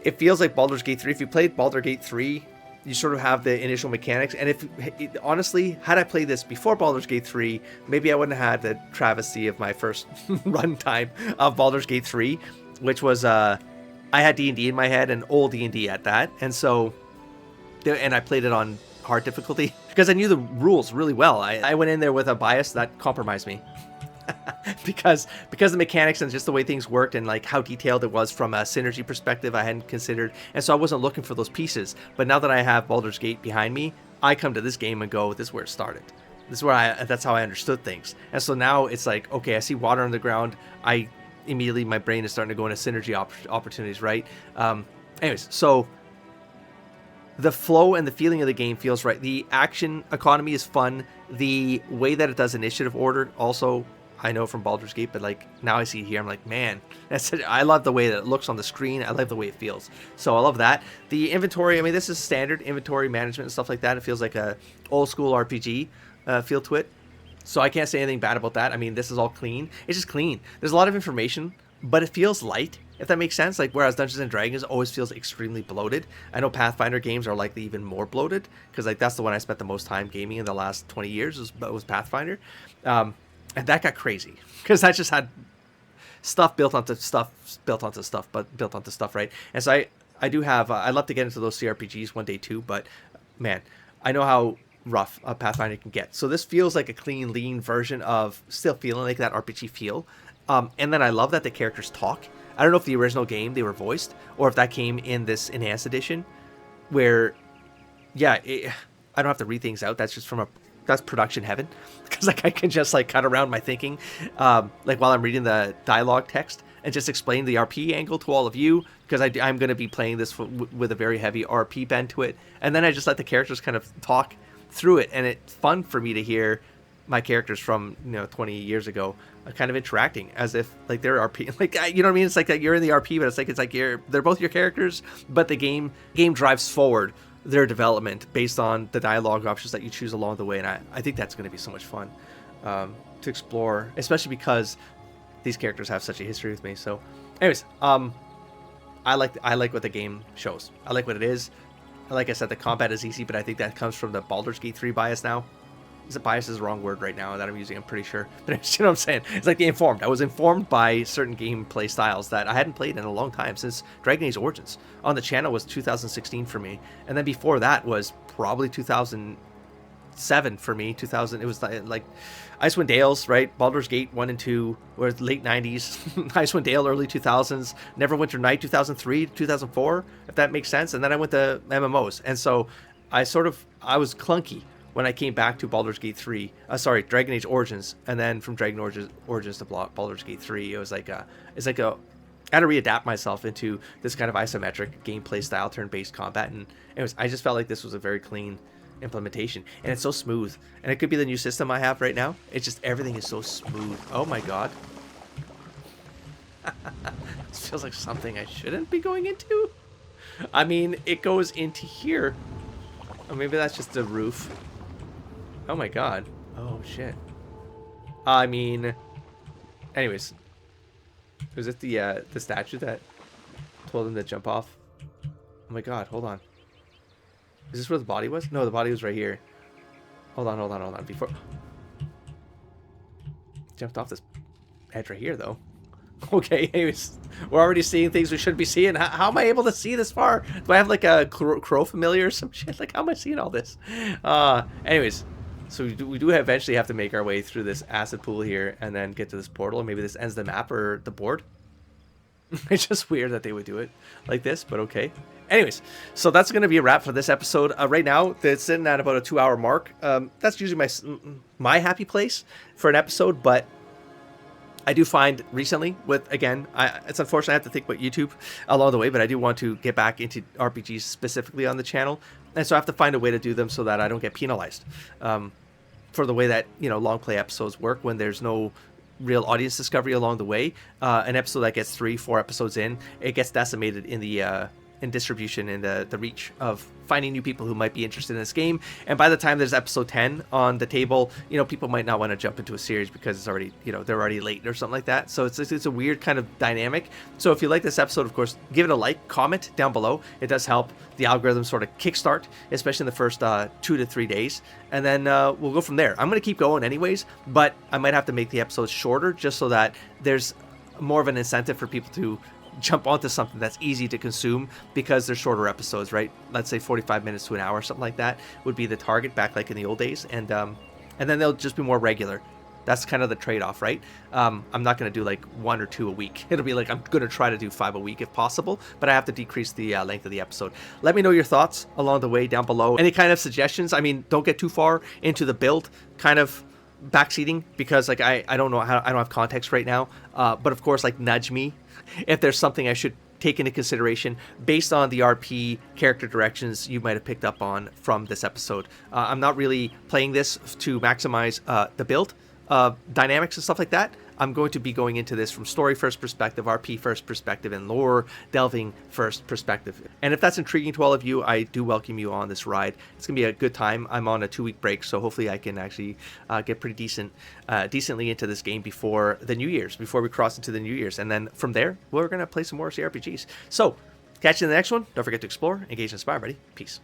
It feels like Baldur's Gate 3. If you played Baldur's Gate 3, you sort of have the initial mechanics. And if honestly, had I played this before Baldur's Gate 3, maybe I wouldn't have had the travesty of my first runtime of Baldur's Gate 3, which was I had D&D in my head, and old D&D at that. And so, and I played it on hard difficulty because I knew the rules really well. I went in there with a bias that compromised me. because the mechanics and just the way things worked, and like how detailed it was from a synergy perspective, I hadn't considered, and so I wasn't looking for those pieces. But now that I have Baldur's Gate behind me, I come to this game and go, this is where it started. This is where that's how I understood things. And so now it's like, okay, I see water on the ground. Immediately my brain is starting to go into synergy opportunities, right? Anyways, so the flow and the feeling of the game feels right. The action economy is fun. The way that it does initiative order also, I know from Baldur's Gate, but like now I see it here, I'm like, man, that's it. I love the way that it looks on the screen. I love the way it feels. So I love that. The inventory, I mean, this is standard inventory management and stuff like that. It feels like a old school RPG feel to it. So I can't say anything bad about that. I mean, this is all clean. It's just clean. There's a lot of information, but it feels light, if that makes sense. Like, whereas Dungeons and Dragons always feels extremely bloated. I know Pathfinder games are likely even more bloated, because like that's the one I spent the most time gaming in the last 20 years was Pathfinder. And that got crazy, because that just had stuff built onto stuff, right? And so I do have, I'd love to get into those CRPGs one day too, but man, I know how rough a Pathfinder can get. So this feels like a clean, lean version of still feeling like that RPG feel. And then I love that the characters talk. I don't know if the original game they were voiced, or if that came in this enhanced edition, where, yeah, I don't have to read things out. That's just that's production heaven, because like I can just like cut around my thinking, like while I'm reading the dialogue text, and just explain the RP angle to all of you, because I'm going to be playing this with a very heavy RP bend to it, and then I just let the characters kind of talk through it, and it's fun for me to hear my characters from 20 years ago kind of interacting as if like they're RP, like you know what I mean? It's like that you're in the RP, but it's like they're both your characters, but the game drives forward their development based on the dialogue options that you choose along the way, and I think that's going to be so much fun to explore, especially because these characters have such a history with me. So anyways, I like what the game shows. I like what it is. Like I said, the combat is easy, but I think that comes from the Baldur's Gate 3 bias now. Bias is the wrong word right now that I'm using, I'm pretty sure. But you know what I'm saying? It's like the informed. I was informed by certain gameplay styles that I hadn't played in a long time, since Dragon Age Origins. On the channel was 2016 for me. And then before that was probably 2007 for me. It was like Icewind Dale's, right? Baldur's Gate 1 and 2 were late 90s. Icewind Dale, early 2000s. Neverwinter Night, 2003, 2004, if that makes sense. And then I went to MMOs. And so I was clunky when I came back to Baldur's Gate 3, Dragon Age Origins, and then from Dragon Age Origins to Baldur's Gate 3, it was like I had to readapt myself into this kind of isometric gameplay style, turn-based combat, and I just felt like this was a very clean implementation, and it's so smooth. And it could be the new system I have right now. It's just everything is so smooth. Oh my god. This feels like something I shouldn't be going into. I mean, it goes into here. Or maybe that's just the roof. Oh my god. Oh shit. I mean, anyways, was it the statue that told him to jump off? Oh my god, hold on. Is this where the body was? No, the body was right here. Hold on. Before... Jumped off this edge right here, though. Okay, anyways, we're already seeing things we shouldn't be seeing. How am I able to see this far? Do I have like a crow familiar or some shit? Like, how am I seeing all this? Anyways, so we do eventually have to make our way through this acid pool here and then get to this portal. Maybe this ends the map or the board. It's just weird that they would do it like this, but okay. Anyways, so that's going to be a wrap for this episode. Right now, it's sitting at about a 2-hour mark. That's usually my happy place for an episode, but I do find recently with, again, it's unfortunate I have to think about YouTube along the way, but I do want to get back into RPGs specifically on the channel. And so I have to find a way to do them so that I don't get penalized for the way that, long play episodes work when there's no real audience discovery along the way. An episode that gets 3-4 episodes in, it gets decimated in the in distribution and the reach of finding new people who might be interested in this game. And by the time there's episode 10 on the table, people might not want to jump into a series because it's already, they're already late or something like that. So it's a weird kind of dynamic. So if you like this episode, of course, give it a like, comment down below. It does help the algorithm sort of kickstart, especially in the first 2 to 3 days. And then we'll go from there. I'm going to keep going anyways, but I might have to make the episodes shorter just so that there's more of an incentive for people to jump onto something that's easy to consume because they're shorter episodes, right? Let's say 45 minutes to an hour, something like that would be the target back like in the old days. And then they'll just be more regular. That's kind of the trade-off, right? I'm not going to do like 1 or 2 a week. It'll be like I'm going to try to do 5 a week if possible, but I have to decrease the length of the episode. Let me know your thoughts along the way down below. Any kind of suggestions? I mean, don't get too far into the build kind of backseating because like I don't know how, I don't have context right now. But of course, like nudge me if there's something I should take into consideration based on the RP character directions you might have picked up on from this episode. I'm not really playing this to maximize the build dynamics and stuff like that. I'm going to be going into this from story first perspective, RP first perspective, and lore delving first perspective. And if that's intriguing to all of you, I do welcome you on this ride. It's gonna be a good time. I'm on a 2-week break, so hopefully I can actually get pretty decently into this game before the New Year's, before we cross into the New Year's. And then from there, we're gonna play some more CRPGs. So catch you in the next one. Don't forget to explore, engage, and inspire, buddy. Peace.